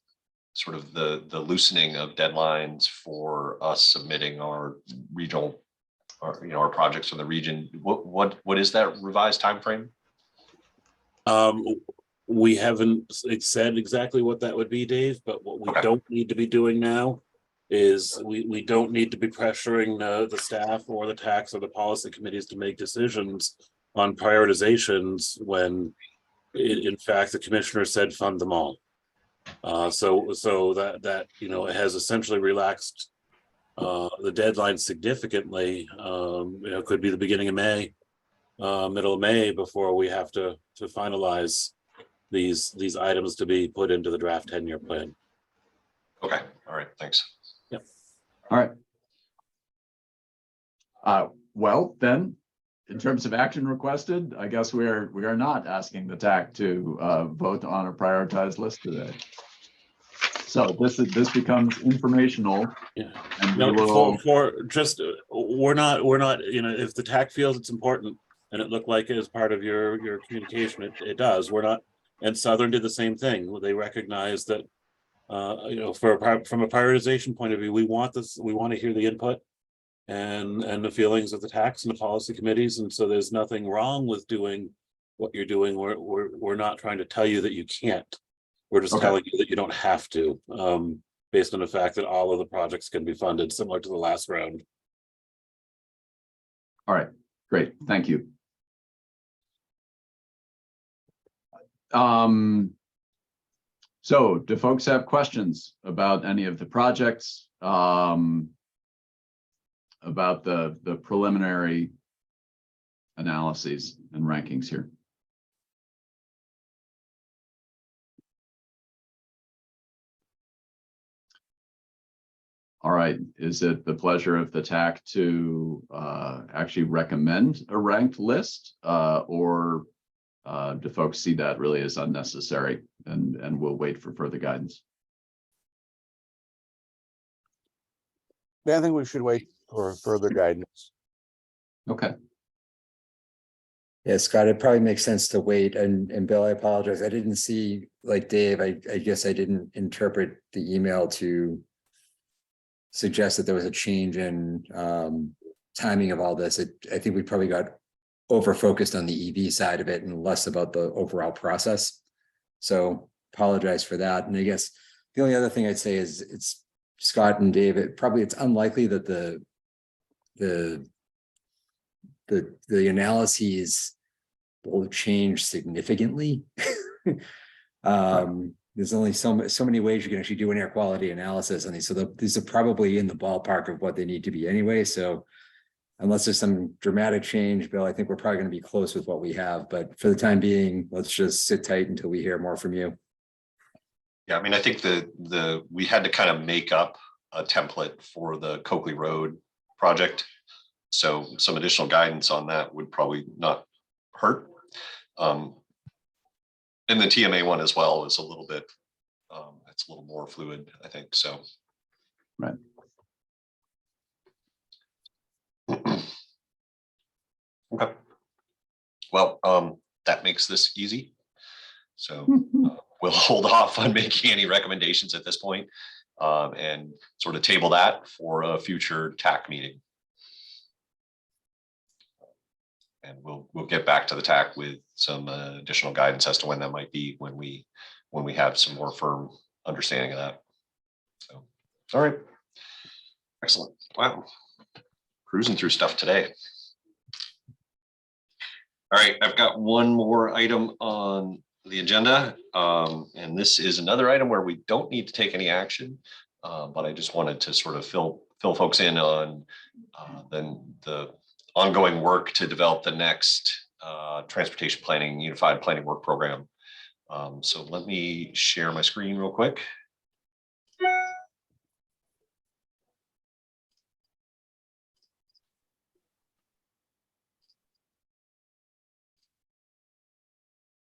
sort of the loosening of deadlines for us submitting our regional, our projects in the region. What is that revised timeframe? We haven't said exactly what that would be, Dave, but what we don't need to be doing now is we don't need to be pressuring the staff or the tax or the policy committees to make decisions on prioritizations when in fact, the commissioner said fund them all. So that it has essentially relaxed the deadline significantly. It could be the beginning of May, middle of May, before we have to finalize these items to be put into the draft 10-year plan. Okay, all right, thanks. Yep. All right. Well, then, in terms of action requested, I guess we are not asking the TAC to vote on a prioritized list today. So this becomes informational. Yeah. And No, we will, we're not, if the TAC feels it's important and it looked like it is part of your communication, it does. We're not, and Southern did the same thing. They recognize that, from a prioritization point of view, we want to hear the input and the feelings of the tax and the policy committees. And so there's nothing wrong with doing what you're doing. We're not trying to tell you that you can't. We're just telling you that you don't have to, based on the fact that all of the projects can be funded, similar to the last round. all right, great, thank you. So do folks have questions about any of the projects? About the preliminary analyses and rankings here? All right, is it the pleasure of the TAC to actually recommend a ranked list, or do folks see that really as unnecessary and we'll wait for further guidance? I think we should wait for further guidance. Okay. Yeah, Scott, it probably makes sense to wait. And Bill, I apologize. I didn't see, like Dave, I guess I didn't interpret the email to suggest that there was a change in timing of all this. I think we probably got over-focused on the EV side of it and less about the overall process. So apologize for that. And I guess the only other thing I'd say is it's Scott and Dave, it's unlikely that the analyses will change significantly. There's only so many ways you can actually do an air quality analysis on these. So these are probably in the ballpark of what they need to be anyway. So unless there's some dramatic change, Bill, I think we're probably going to be close with what we have. But for the time being, let's just sit tight until we hear more from you. Yeah, I mean, I think we had to kind of make up a template for the Coakley Road project. So some additional guidance on that would probably not hurt. And the TMA one as well is a little bit, it's a little more fluid, I think, so. Right. Okay. Well, that makes this easy. So we'll hold off on making any recommendations at this point, and sort of table that for a future TAC meeting. And we'll get back to the TAC with some additional guidance as to when that might be, when we have some more firm understanding of that. So, all right. Excellent. Wow. Cruising through stuff today. All right, I've got one more item on the agenda. And this is another item where we don't need to take any action, but I just wanted to sort of fill folks in on the ongoing work to develop the next transportation planning, unified planning work program. So let me share my screen real quick.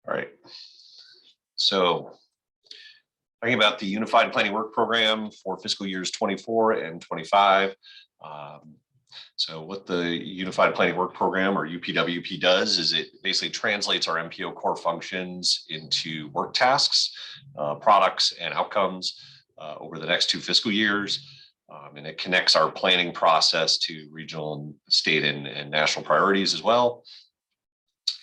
All right. So talking about the unified planning work program for fiscal years 24 and 25. So what the Unified Planning Work Program, or UPWP, does is it basically translates our MPO core functions into work tasks, products, and outcomes over the next 2 fiscal years. And it connects our planning process to regional and state and national priorities as well.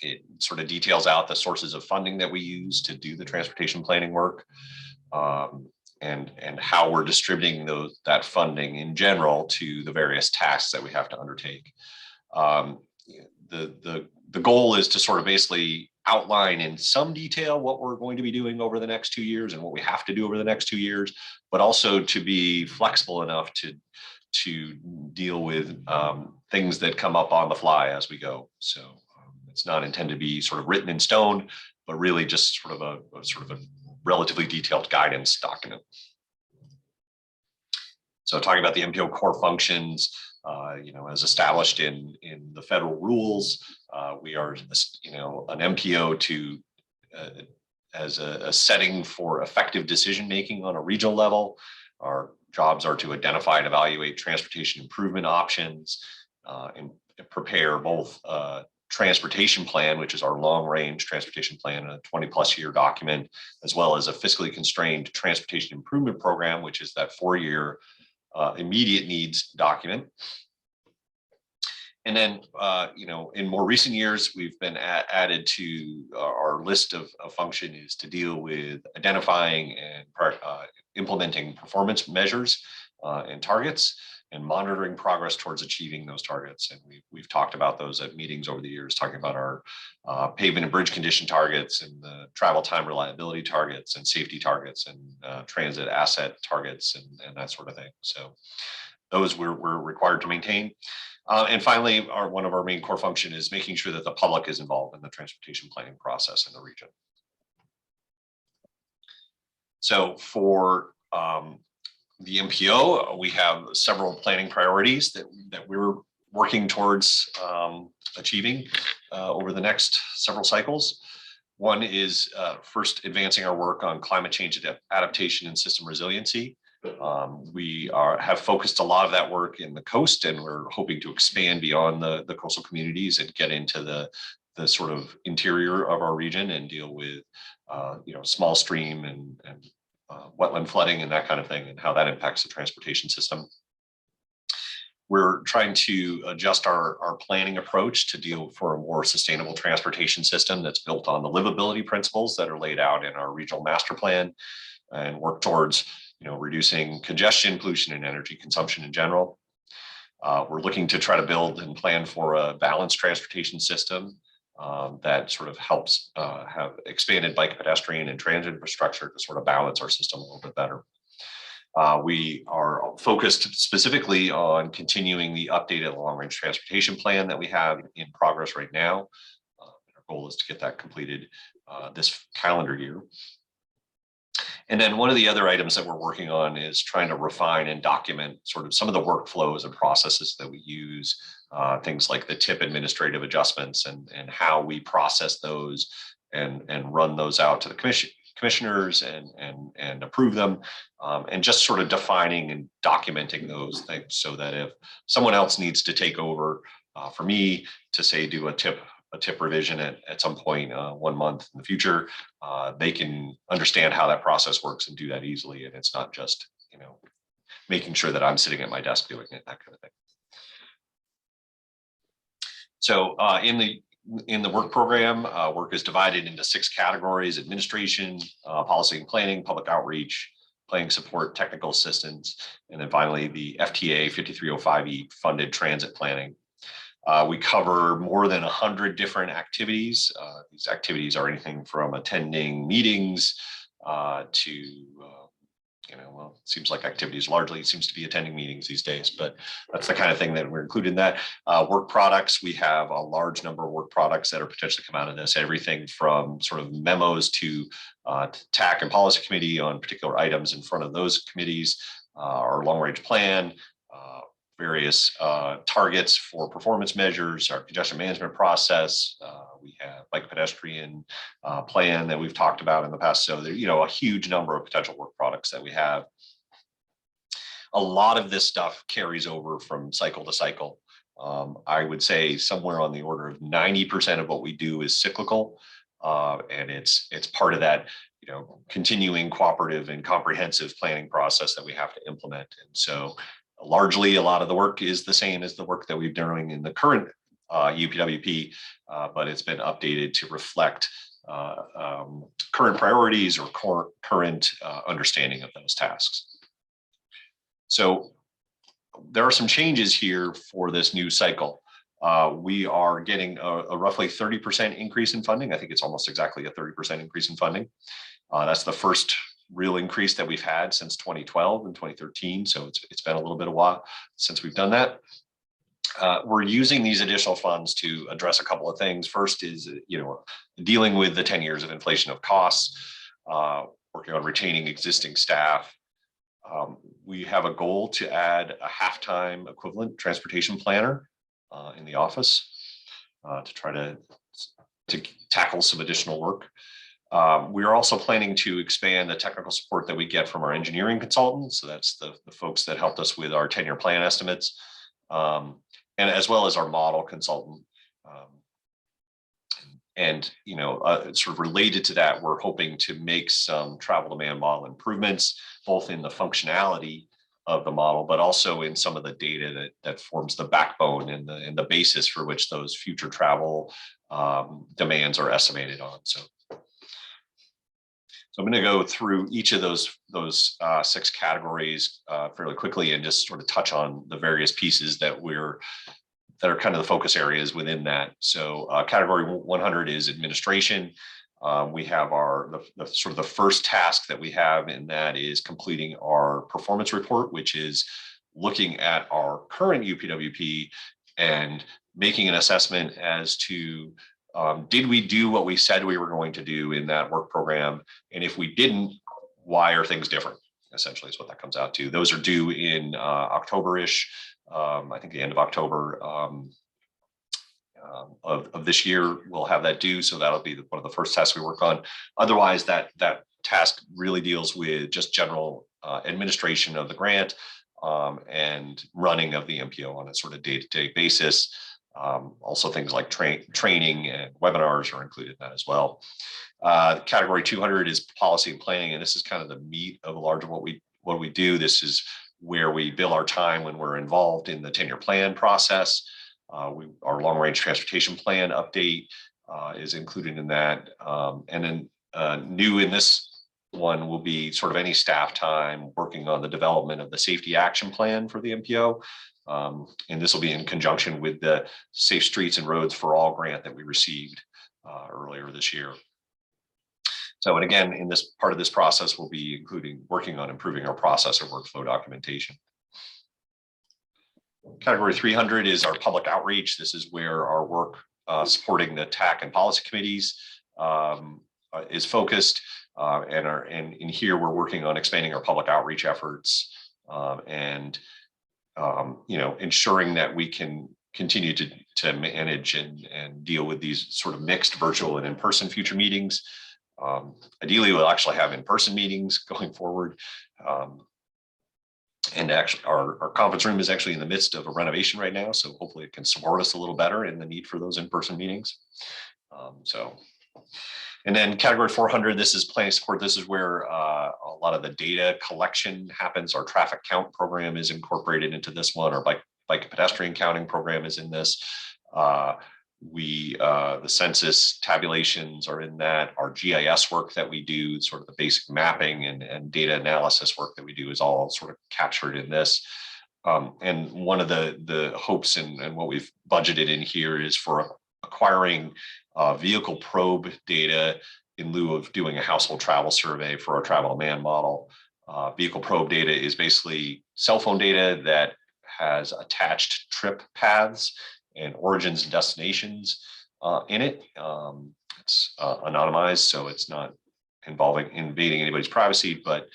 It sort of details out the sources of funding that we use to do the transportation planning work. And how we're distributing that funding in general to the various tasks that we have to undertake. The goal is to sort of basically outline in some detail what we're going to be doing over the next 2 years and what we have to do over the next 2 years, but also to be flexible enough to deal with things that come up on the fly as we go. So it's not intended to be sort of written in stone, but really just sort of a relatively detailed guidance document. So talking about the MPO core functions, as established in the federal rules, we are, an MPO as a setting for effective decision making on a regional level. Our jobs are to identify and evaluate transportation improvement options and prepare both transportation plan, which is our long range transportation plan, a 20+ year document, as well as a fiscally constrained transportation improvement program, which is that 4-year immediate needs document. And then, in more recent years, we've been added to our list of function is to deal with identifying and implementing performance measures and targets and monitoring progress towards achieving those targets. And we've talked about those at meetings over the years, talking about our pavement and bridge condition targets and the travel time reliability targets and safety targets and transit asset targets and that sort of thing. So those we're required to maintain. And finally, one of our main core function is making sure that the public is involved in the transportation planning process in the region. So for the MPO, we have several planning priorities that we're working towards achieving over the next several cycles. One is first advancing our work on climate change adaptation and system resiliency. We have focused a lot of that work in the coast, and we're hoping to expand beyond the coastal communities and get into the sort of interior of our region and deal with small stream and wetland flooding and that kind of thing, and how that impacts the transportation system. We're trying to adjust our planning approach to deal for a more sustainable transportation system that's built on the livability principles that are laid out in our regional master plan, and work towards reducing congestion, pollution, and energy consumption in general. We're looking to try to build and plan for a balanced transportation system that sort of helps have expanded bike, pedestrian, and transit infrastructure to sort of balance our system a little bit better. We are focused specifically on continuing the updated long-range transportation plan that we have in progress right now. Our goal is to get that completed this calendar year. And then one of the other items that we're working on is trying to refine and document sort of some of the workflows and processes that we use, things like the TIP administrative adjustments and how we process those and run those out to the commissioners and approve them, and just sort of defining and documenting those things so that if someone else needs to take over for me to say do a TIP revision at some point 1 month in the future, they can understand how that process works and do that easily. And it's not just, making sure that I'm sitting at my desk doing it, that kind of thing. So in the work program, work is divided into 6 categories: administration, policy and planning, public outreach, planning support, technical assistance, and then finally the FTA 5305E funded transit planning. We cover more than 100 different activities. These activities are anything from attending meetings to, well, it seems like activities largely seems to be attending meetings these days, but that's the kind of thing that we're included in that. Work products, we have a large number of work products that are potentially come out of this, everything from sort of memos to TAC and policy committee on particular items in front of those committees, our long range plan, various targets for performance measures, our congestion management process. We have bike pedestrian plan that we've talked about in the past. So there, a huge number of potential work products that we have. A lot of this stuff carries over from cycle to cycle. I would say somewhere on the order of 90% of what we do is cyclical, and it's part of that continuing cooperative and comprehensive planning process that we have to implement. And so largely, a lot of the work is the same as the work that we're doing in the current UPWP, but it's been updated to reflect current priorities or current understanding of those tasks. So there are some changes here for this new cycle. We are getting a roughly 30% increase in funding. I think it's almost exactly a 30% increase in funding. That's the first real increase that we've had since 2012 and 2013. So it's been a little bit of a while since we've done that. We're using these additional funds to address a couple of things. First is, dealing with the 10 years of inflation of costs, working on retaining existing staff. We have a goal to add a half-time equivalent transportation planner in the office to try to tackle some additional work. We are also planning to expand the technical support that we get from our engineering consultants. So that's the folks that helped us with our 10-year plan estimates, and as well as our model consultant. Sort of related to that, we're hoping to make some travel demand model improvements, both in the functionality of the model, but also in some of the data that forms the backbone and the basis for which those future travel demands are estimated on. So I'm going to go through each of those 6 categories fairly quickly and just sort of touch on the various pieces that are kind of the focus areas within that. So category 100 is administration. We have the sort of the first task that we have in that is completing our performance report, which is looking at our current UPWP and making an assessment as to did we do what we said we were going to do in that work program? And if we didn't, why are things different? Essentially is what that comes out to. Those are due in October-ish. I think the end of October of this year, we'll have that due. So that'll be one of the first tasks we work on. Otherwise, that task really deals with just general administration of the grant and running of the MPO on a sort of day-to-day basis. Also things like training and webinars are included in that as well. Category 200 is policy and planning, and this is kind of the meat of a large of what we do. This is where we bill our time when we're involved in the 10-year plan process. Our long-range transportation plan update is included in that. And then new in this one will be sort of any staff time working on the development of the safety action plan for the MPO. And this will be in conjunction with the Safe Streets and Roads for All grant that we received earlier this year. So, and again, in this part of this process, we'll be working on improving our process or workflow documentation. Category 300 is our public outreach. This is where our work supporting the TAC and policy committees is focused. And in here, we're working on expanding our public outreach efforts and ensuring that we can continue to manage and deal with these sort of mixed virtual and in-person future meetings. Ideally, we'll actually have in-person meetings going forward. And actually, our conference room is actually in the midst of a renovation right now, so hopefully it can support us a little better in the need for those in-person meetings. And then category 400, this is planning support. This is where a lot of the data collection happens. Our traffic count program is incorporated into this one. Our bike and pedestrian counting program is in this. The census tabulations are in that. Our GIS work that we do, sort of the basic mapping and data analysis work that we do is all sort of captured in this. And one of the hopes and what we've budgeted in here is for acquiring vehicle probe data in lieu of doing a household travel survey for our travel demand model. Vehicle probe data is basically cell phone data that has attached trip paths and origins and destinations in it. It's anonymized, so it's not invading anybody's privacy, but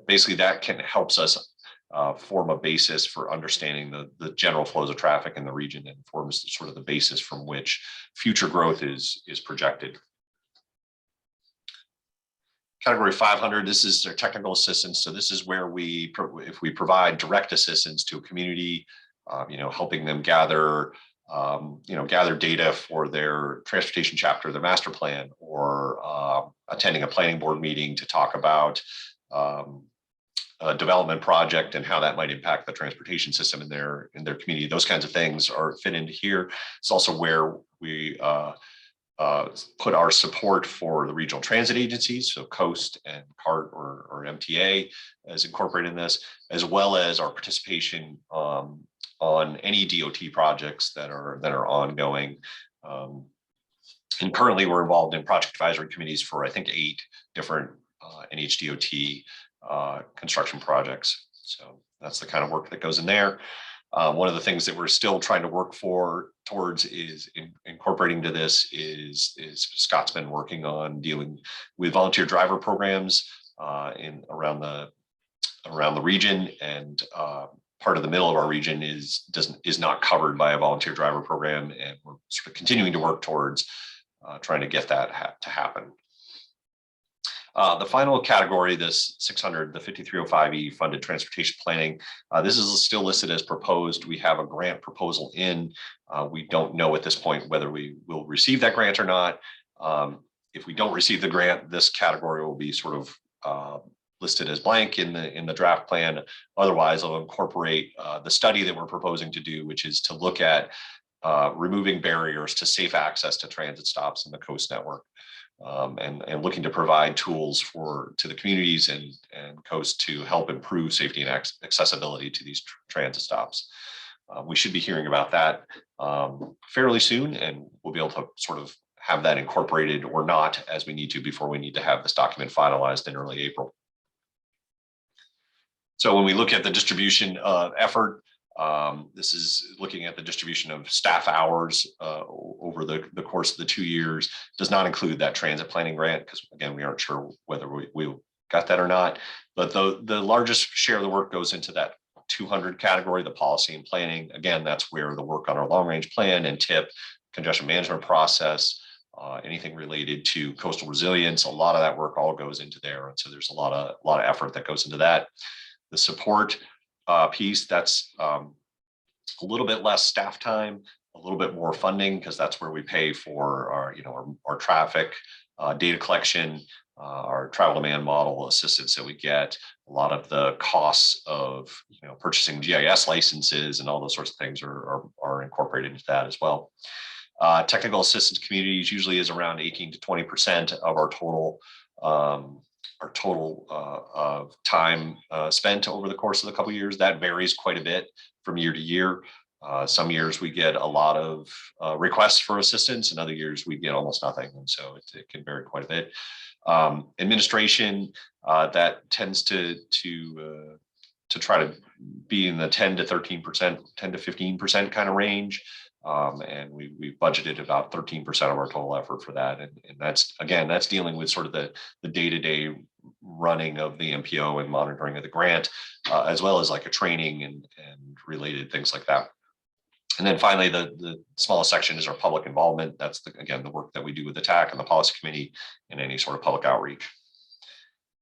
basically that helps us form a basis for understanding the general flows of traffic in the region and forms sort of the basis from which future growth is projected. Category 500, this is their technical assistance. So this is where if we provide direct assistance to a community, helping them gather data for their transportation chapter, their master plan, or attending a planning board meeting to talk about a development project and how that might impact the transportation system in their community. Those kinds of things are fit into here. It's also where we put our support for the regional transit agencies, so Coast and CART or MTA is incorporated in this, as well as our participation on any DOT projects that are ongoing. And currently we're involved in project advisory committees for, I think, 8 different NHDOT construction projects. So that's the kind of work that goes in there. One of the things that we're still trying to work towards is incorporating to this is Scott's been working on dealing with volunteer driver programs around the region, and part of the middle of our region is not covered by a volunteer driver program, and we're sort of continuing to work towards trying to get that to happen. The final category, this 600, the 5305E funded transportation planning, this is still listed as proposed. We have a grant proposal in. We don't know at this point whether we will receive that grant or not. If we don't receive the grant, this category will be sort of listed as blank in the draft plan. Otherwise, it'll incorporate the study that we're proposing to do, which is to look at removing barriers to safe access to transit stops in the coast network. And looking to provide tools to the communities and coast to help improve safety and accessibility to these transit stops. We should be hearing about that fairly soon, and we'll be able to sort of have that incorporated or not as we need to before we need to have this document finalized in early April. So when we look at the distribution effort, this is looking at the distribution of staff hours over the course of the 2 years. Does not include that transit planning grant, because again, we aren't sure whether we got that or not. But the largest share of the work goes into that 200 category, the policy and planning. Again, that's where the work on our long range plan and TIP, congestion management process, anything related to coastal resilience, a lot of that work all goes into there. And so there's a lot of effort that goes into that. The support piece, that's a little bit less staff time, a little bit more funding, because that's where we pay for our traffic data collection, our travel demand model assistance that we get. A lot of the costs of purchasing GIS licenses and all those sorts of things are incorporated into that as well. Technical assistance communities usually is around 18 to 20% of our total time spent over the course of the couple of years. That varies quite a bit from year to year. Some years we get a lot of requests for assistance, and other years we get almost nothing, and so it can vary quite a bit. Administration, that tends to try to be in the 10 to 13%, 10 to 15% kind of range. And we budgeted about 13% of our total effort for that. And that's dealing with sort of the day-to-day running of the MPO and monitoring of the grant, as well as like a training and related things like that. And then finally, the smallest section is our public involvement. That's the work that we do with the TAC and the policy committee and any sort of public outreach.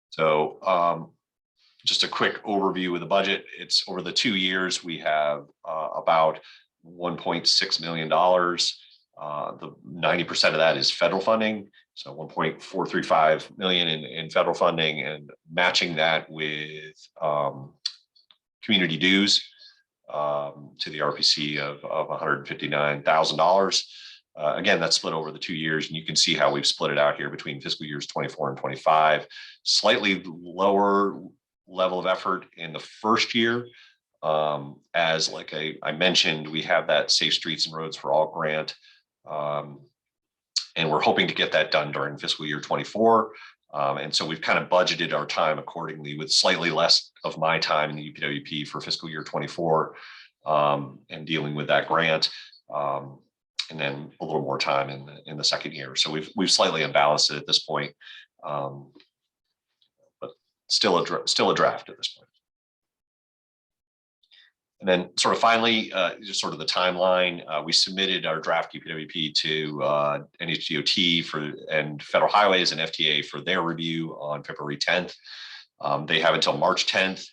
So just a quick overview of the budget. It's over the 2 years, we have about $1.6 million. The 90% of that is federal funding. So 1.435 million in federal funding, and matching that with community dues to the RPC of $159,000. Again, that's split over the 2 years, and you can see how we've split it out here between fiscal years 24 and 25. Slightly lower level of effort in the first year. As like I mentioned, we have that Safe Streets and Roads for All grant, and we're hoping to get that done during fiscal year 24. And so we've kind of budgeted our time accordingly, with slightly less of my time in the UPWP for fiscal year 24 and dealing with that grant, and then a little more time in the second year. So we've slightly imbalanced it at this point, but still a draft at this point. And then sort of finally, just sort of the timeline, we submitted our draft UPWP to NHDOT and Federal Highways and FTA for their review on February 10th. They have until March 10th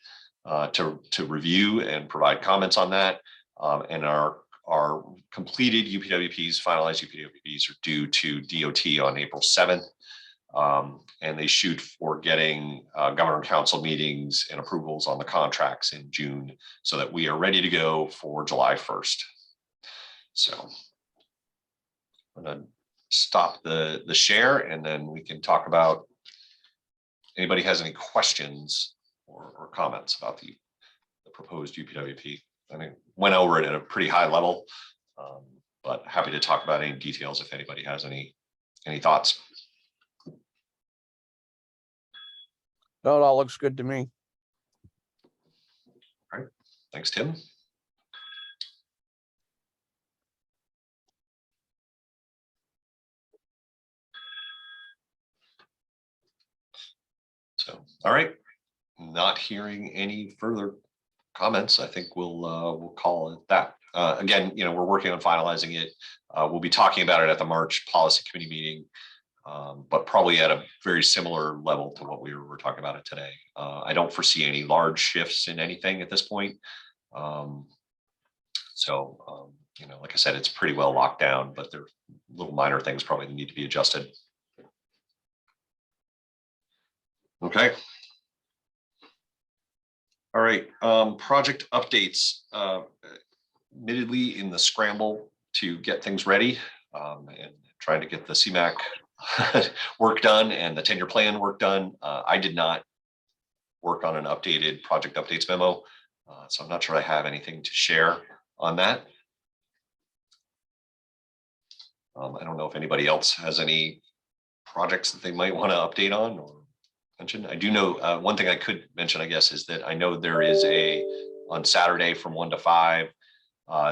to review and provide comments on that. And our completed UPWPs, finalized UPWPs, are due to DOT on April 7th. And they shoot for getting governor and council meetings and approvals on the contracts in June, so that we are ready to go for July 1st. So I'm going to stop the share, and then we can talk about anybody has any questions or comments about the proposed UPWP. I think went over it at a pretty high level. But happy to talk about any details if anybody has any thoughts. No, it all looks good to me. All right, thanks, Tim. So, all right, not hearing any further comments, I think we'll call it that. Again, we're working on finalizing it. We'll be talking about it at the March Policy Committee meeting, but probably at a very similar level to what we were talking about it today. I don't foresee any large shifts in anything at this point. Like I said, it's pretty well locked down, but there are little minor things probably need to be adjusted. Okay. All right, project updates. Admittedly, in the scramble to get things ready and trying to get the CMAQ work done and the 10-year plan work done, I did not work on an updated project updates memo, so I'm not sure I have anything to share on that. I don't know if anybody else has any projects that they might want to update on or mention. I do know one thing I could mention, I guess, is that I know there is on Saturday from 1 to 5,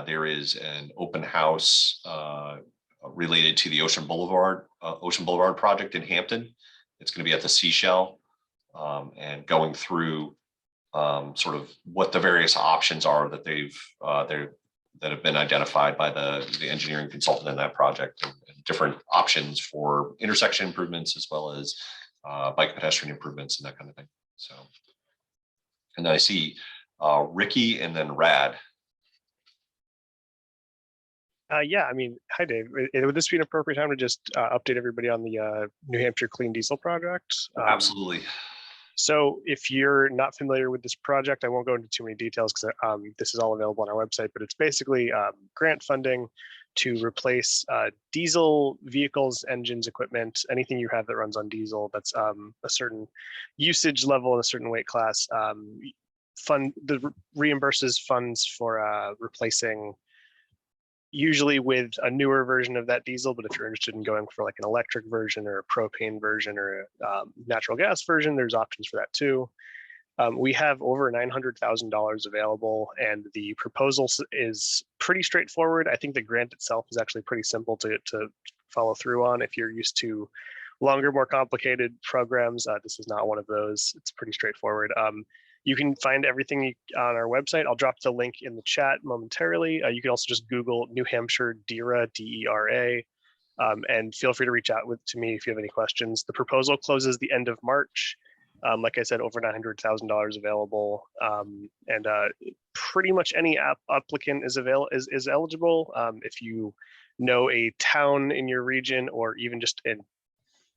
there is an open house related to the Ocean Boulevard project in Hampton. It's going to be at the Seashell and going through sort of what the various options are that that have been identified by the engineering consultant in that project, and different options for intersection improvements as well as bike pedestrian improvements and that kind of thing. So, and then I see Ricky and then Rad. Yeah, I mean, hi Dave. Would this be an appropriate time to just update everybody on the New Hampshire Clean Diesel project? Absolutely. So if you're not familiar with this project, I won't go into too many details because this is all available on our website, but it's basically grant funding to replace diesel vehicles, engines, equipment, anything you have that runs on diesel that's a certain usage level and a certain weight class. Reimburses funds for replacing, usually with a newer version of that diesel, but if you're interested in going for like an electric version or a propane version or a natural gas version, there's options for that too. We have over $900,000 available, and the proposal is pretty straightforward. I think the grant itself is actually pretty simple to follow through on. If you're used to longer, more complicated programs, this is not one of those. It's pretty straightforward. You can find everything on our website. I'll drop the link in the chat momentarily. You can also just Google New Hampshire DERA, D-E-R-A, and feel free to reach out to me if you have any questions. The proposal closes the end of March. Like I said, over $900,000 available, and pretty much any applicant is eligible. If you know a town in your region, or even just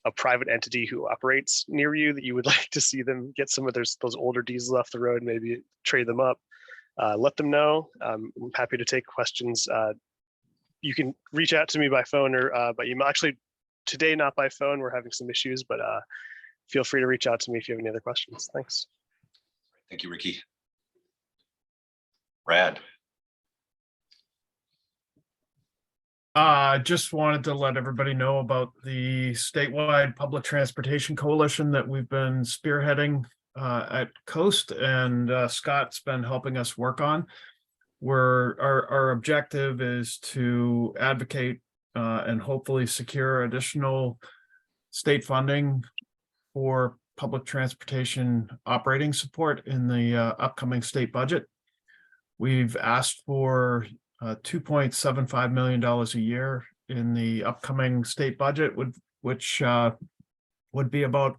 a private entity who operates near you that you would like to see them get some of those older diesels off the road, maybe trade them up, let them know. I'm happy to take questions. You can reach out to me by phone or by email. Actually, today not by phone, we're having some issues, but feel free to reach out to me if you have any other questions. Thanks. Thank you, Ricky. Rad. Just wanted to let everybody know about the statewide public transportation coalition that we've been spearheading at Coast, and Scott's been helping us work on. Our objective is to advocate and hopefully secure additional state funding for public transportation operating support in the upcoming state budget. We've asked for $2.75 million a year in the upcoming state budget, which would be about,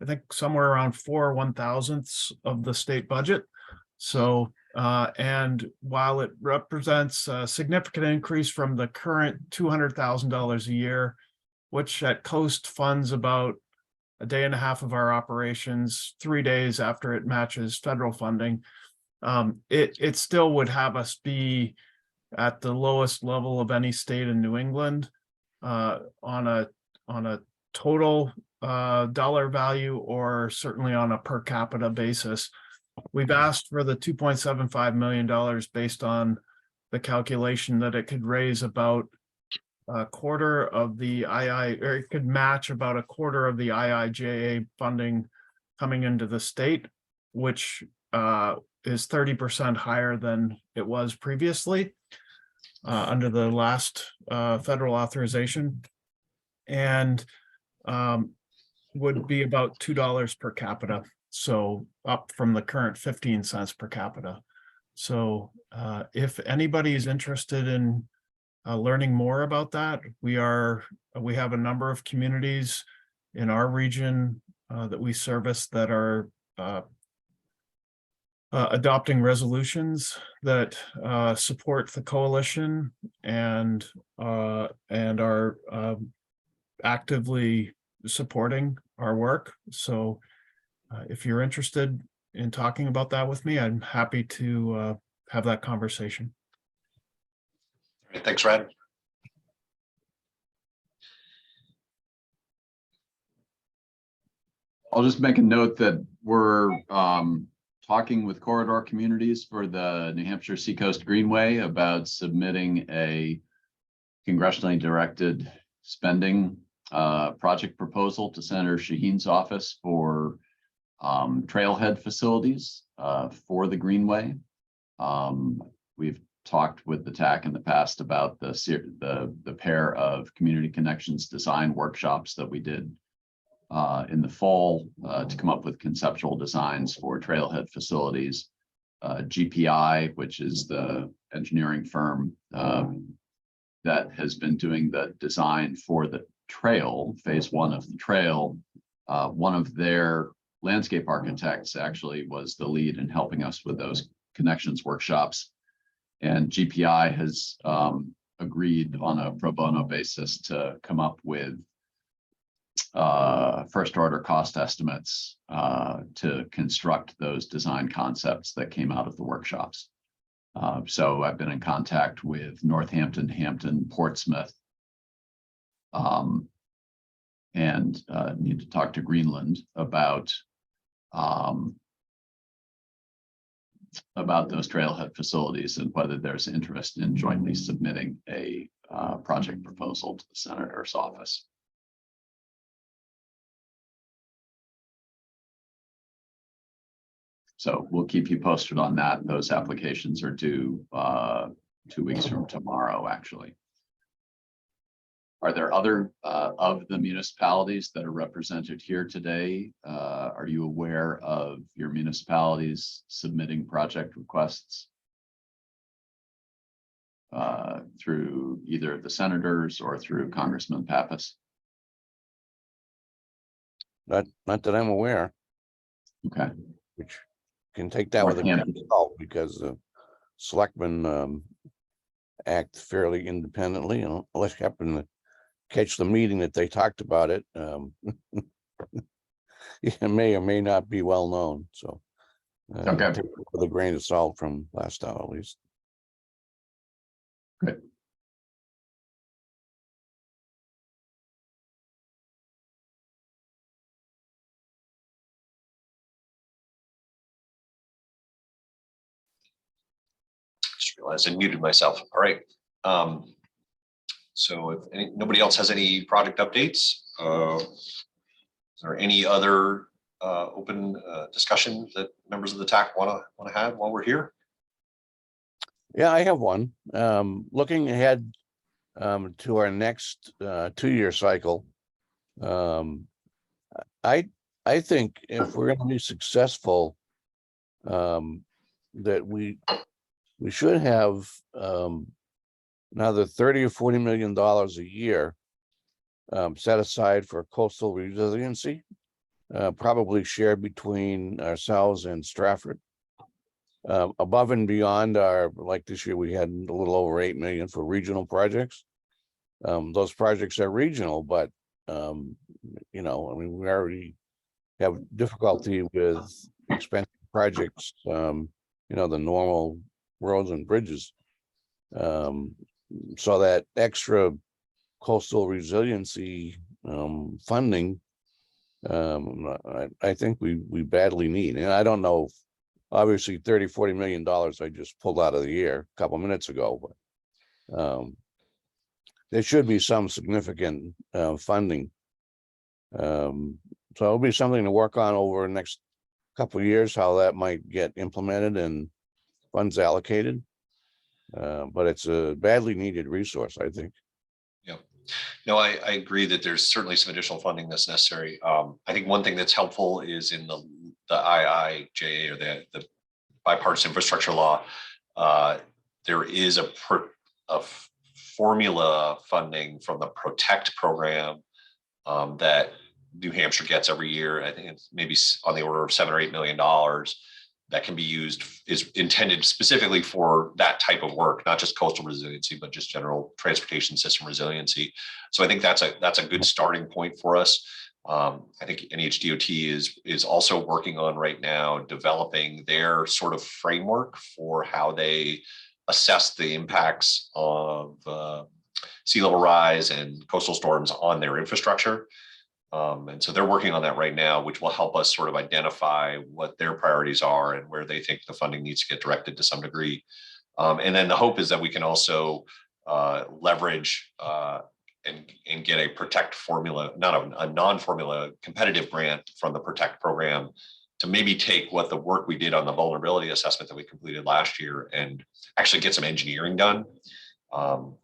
I think, somewhere around 4/1000ths of the state budget. So, and while it represents a significant increase from the current $200,000 a year, which at Coast funds about a day and a half of our operations, 3 days after it matches federal funding, it still would have us be at the lowest level of any state in New England on a total dollar value, or certainly on a per capita basis. we've asked for the $2.75 million based on the calculation that it could raise about a quarter of the or it could match about a quarter of the IIJA funding coming into the state, which is 30% higher than it was previously under the last federal authorization, and would be about $2 per capita. So up from the current 15 cents per capita. So if anybody is interested in learning more about that, we have a number of communities in our region that we service that are adopting resolutions that support the coalition and are actively supporting our work. So if you're interested in talking about that with me, I'm happy to have that conversation. All right, thanks, Rad. I'll just make a note that we're talking with corridor communities for the New Hampshire Seacoast Greenway about submitting a congressionally directed spending project proposal to Senator Shaheen's office for trailhead facilities for the Greenway. We've talked with the TAC in the past about the pair of community connections design workshops that we did in the fall to come up with conceptual designs for trailhead facilities. GPI, which is the engineering firm that has been doing the design for the trail, phase 1 of the trail, one of their landscape architects actually was the lead in helping us with those connections workshops. And GPI has agreed on a pro bono basis to come up with first order cost estimates to construct those design concepts that came out of the workshops. So I've been in contact with Northampton, Hampton, Portsmouth, and need to talk to Greenland about those trailhead facilities and whether there's interest in jointly submitting a project proposal to the senator's office. So we'll keep you posted on that. Those applications are due 2 weeks from tomorrow, actually. Are there other of the municipalities that are represented here today? Are you aware of your municipalities submitting project requests through either the senators or through Congressman Pappas? Not that I'm aware. Okay. Which can take that with a grain of salt because the selectmen act fairly independently, unless you happen to catch the meeting that they talked about it. It may or may not be well known. So okay, take it with a grain of salt from last time at least. Good. Just realized I muted myself. All right. So if nobody else has any project updates, is there any other open discussion that members of the TAC want to have while we're here? Yeah, I have one. Looking ahead to our next 2-year cycle, I think if we're going to be successful, that we should have another $30 or $40 million a year set aside for coastal resiliency, probably shared between ourselves and Stratford. Above and beyond our, like this year, we had a little over 8 million for regional projects. Those projects are regional, but you know, I mean, we already have difficulty with expensive projects, you know, the normal roads and bridges. So that extra coastal resiliency funding, I think we badly need. And I don't know obviously 30-40 million dollars I just pulled out of the air a couple minutes ago, but there should be some significant funding. So it'll be something to work on over the next couple of years, how that might get implemented and funds allocated. But it's a badly needed resource, I think. Yeah, no, I agree that there's certainly some additional funding that's necessary. I think one thing that's helpful is in the IIJA, or the bipartisan infrastructure law. There is a formula funding from the Protect program that New Hampshire gets every year. I think it's maybe on the order of $7 or $8 million that can be used, is intended specifically for that type of work, not just coastal resiliency, but just general transportation system resiliency. So I think that's a good starting point for us. I think NHDOT is also working on right now developing their sort of framework for how they assess the impacts of sea level rise and coastal storms on their infrastructure. And so they're working on that right now, which will help us sort of identify what their priorities are and where they think the funding needs to get directed to some degree. And then the hope is that we can also leverage and get a Protect formula, not a non-formula competitive grant from the Protect program, to maybe take what the work we did on the vulnerability assessment that we completed last year and actually get some engineering done.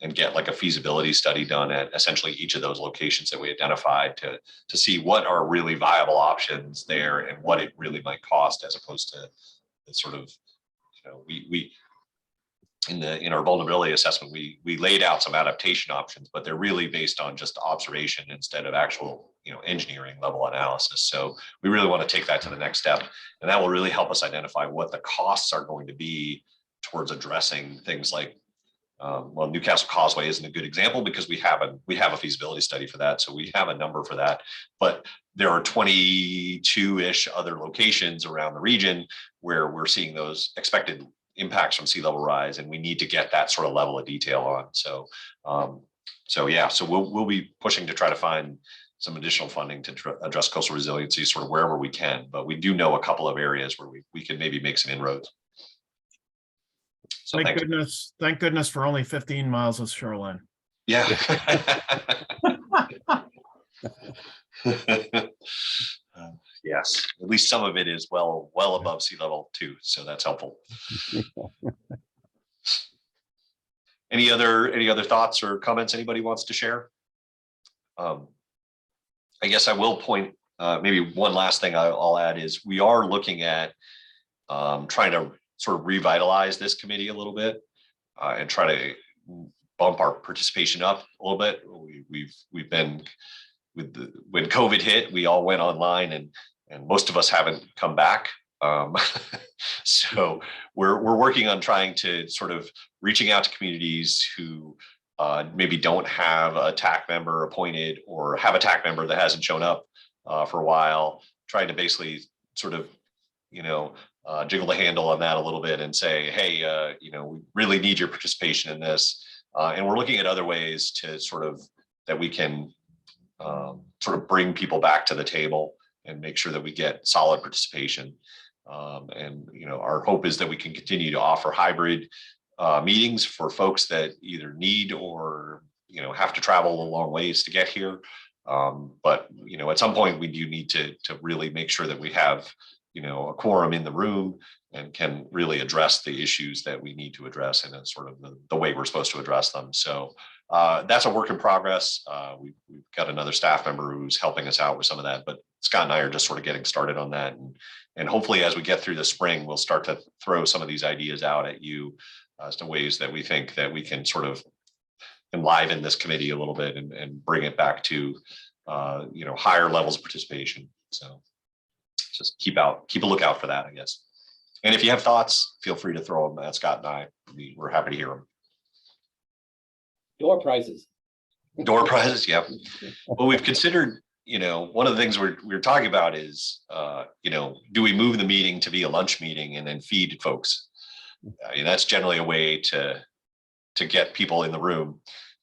And get like a feasibility study done at essentially each of those locations that we identified to see what are really viable options there and what it really might cost, as opposed to the sort of, you know, we in our vulnerability assessment, we laid out some adaptation options, but they're really based on just observation instead of actual, you know, engineering level analysis. So we really want to take that to the next step, and that will really help us identify what the costs are going to be towards addressing things like, well, Newcastle Causeway isn't a good example because we have a feasibility study for that. So we have a number for that, but there are 22-ish other locations around the region where we're seeing those expected impacts from sea level rise, and we need to get that sort of level of detail on. So, yeah, so we'll be pushing to try to find some additional funding to address coastal resiliency sort of wherever we can, but we do know a couple of areas where we can maybe make some inroads. So Thank goodness for only 15 miles of shoreline. Yeah. Yes, at least some of it is well above sea level too, so that's helpful. Any other thoughts or comments anybody wants to share? I guess I will point, maybe one last thing I'll add is we are looking at trying to sort of revitalize this committee a little bit and try to bump our participation up a little bit. We've been when COVID hit, we all went online and most of us haven't come back. So we're working on trying to sort of reaching out to communities who maybe don't have a TAC member appointed or have a TAC member that hasn't shown up for a while, trying to basically sort of, you know, jiggle the handle on that a little bit and say, hey, you know, we really need your participation in this. And we're looking at other ways to sort of that we can sort of bring people back to the table and make sure that we get solid participation. And, you know, our hope is that we can continue to offer hybrid meetings for folks that either need or, you know, have to travel a long ways to get here. But, you know, at some point we do need to really make sure that we have, you know, a quorum in the room and can really address the issues that we need to address in a sort of the way we're supposed to address them. So that's a work in progress. We've got another staff member who's helping us out with some of that, but Scott and I are just sort of getting started on that. And hopefully as we get through the spring, we'll start to throw some of these ideas out at you as to ways that we think that we can sort of enliven this committee a little bit and bring it back to, you know, higher levels of participation. So just keep a lookout for that, I guess. And if you have thoughts, feel free to throw them at Scott and I. We're happy to hear them. Door prizes. Door prizes, yeah. Well, we've considered, you know, one of the things we're talking about is, you know, do we move the meeting to be a lunch meeting and then feed folks? That's generally a way to get people in the room.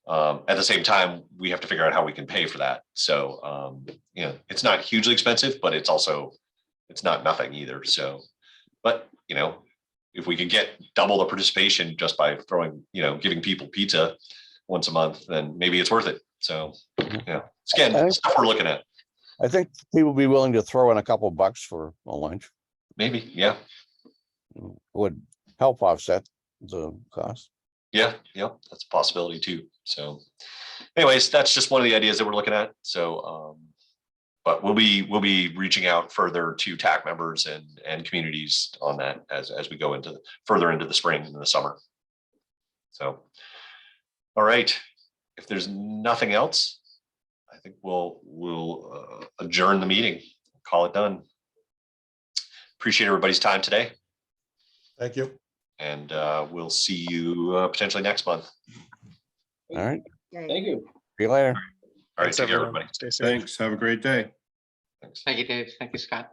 At the same time, we have to figure out how we can pay for that. So, you know, it's not hugely expensive, but it's not nothing either. So, But, you know, if we could get double the participation just by throwing, you know, giving people pizza once a month, then maybe it's worth it. So, yeah, it's again, stuff we're looking at. I think people would be willing to throw in a couple bucks for a lunch. Maybe, yeah, Would help offset the cost. yeah, that's a possibility too. So anyways, that's just one of the ideas that we're looking at. So, but we'll be reaching out further to TAC members and communities on that as we go further into the spring and the summer. So, all right, if there's nothing else, I think we'll adjourn the meeting, call it done. Appreciate everybody's time today. Thank you. And we'll see you potentially next month. All right. Thank you. See you later. All right, Thanks, take care, everyone. everybody. Stay safe. Thanks. Have a great day. Thanks. Thank you, Dave. Thank you, Scott.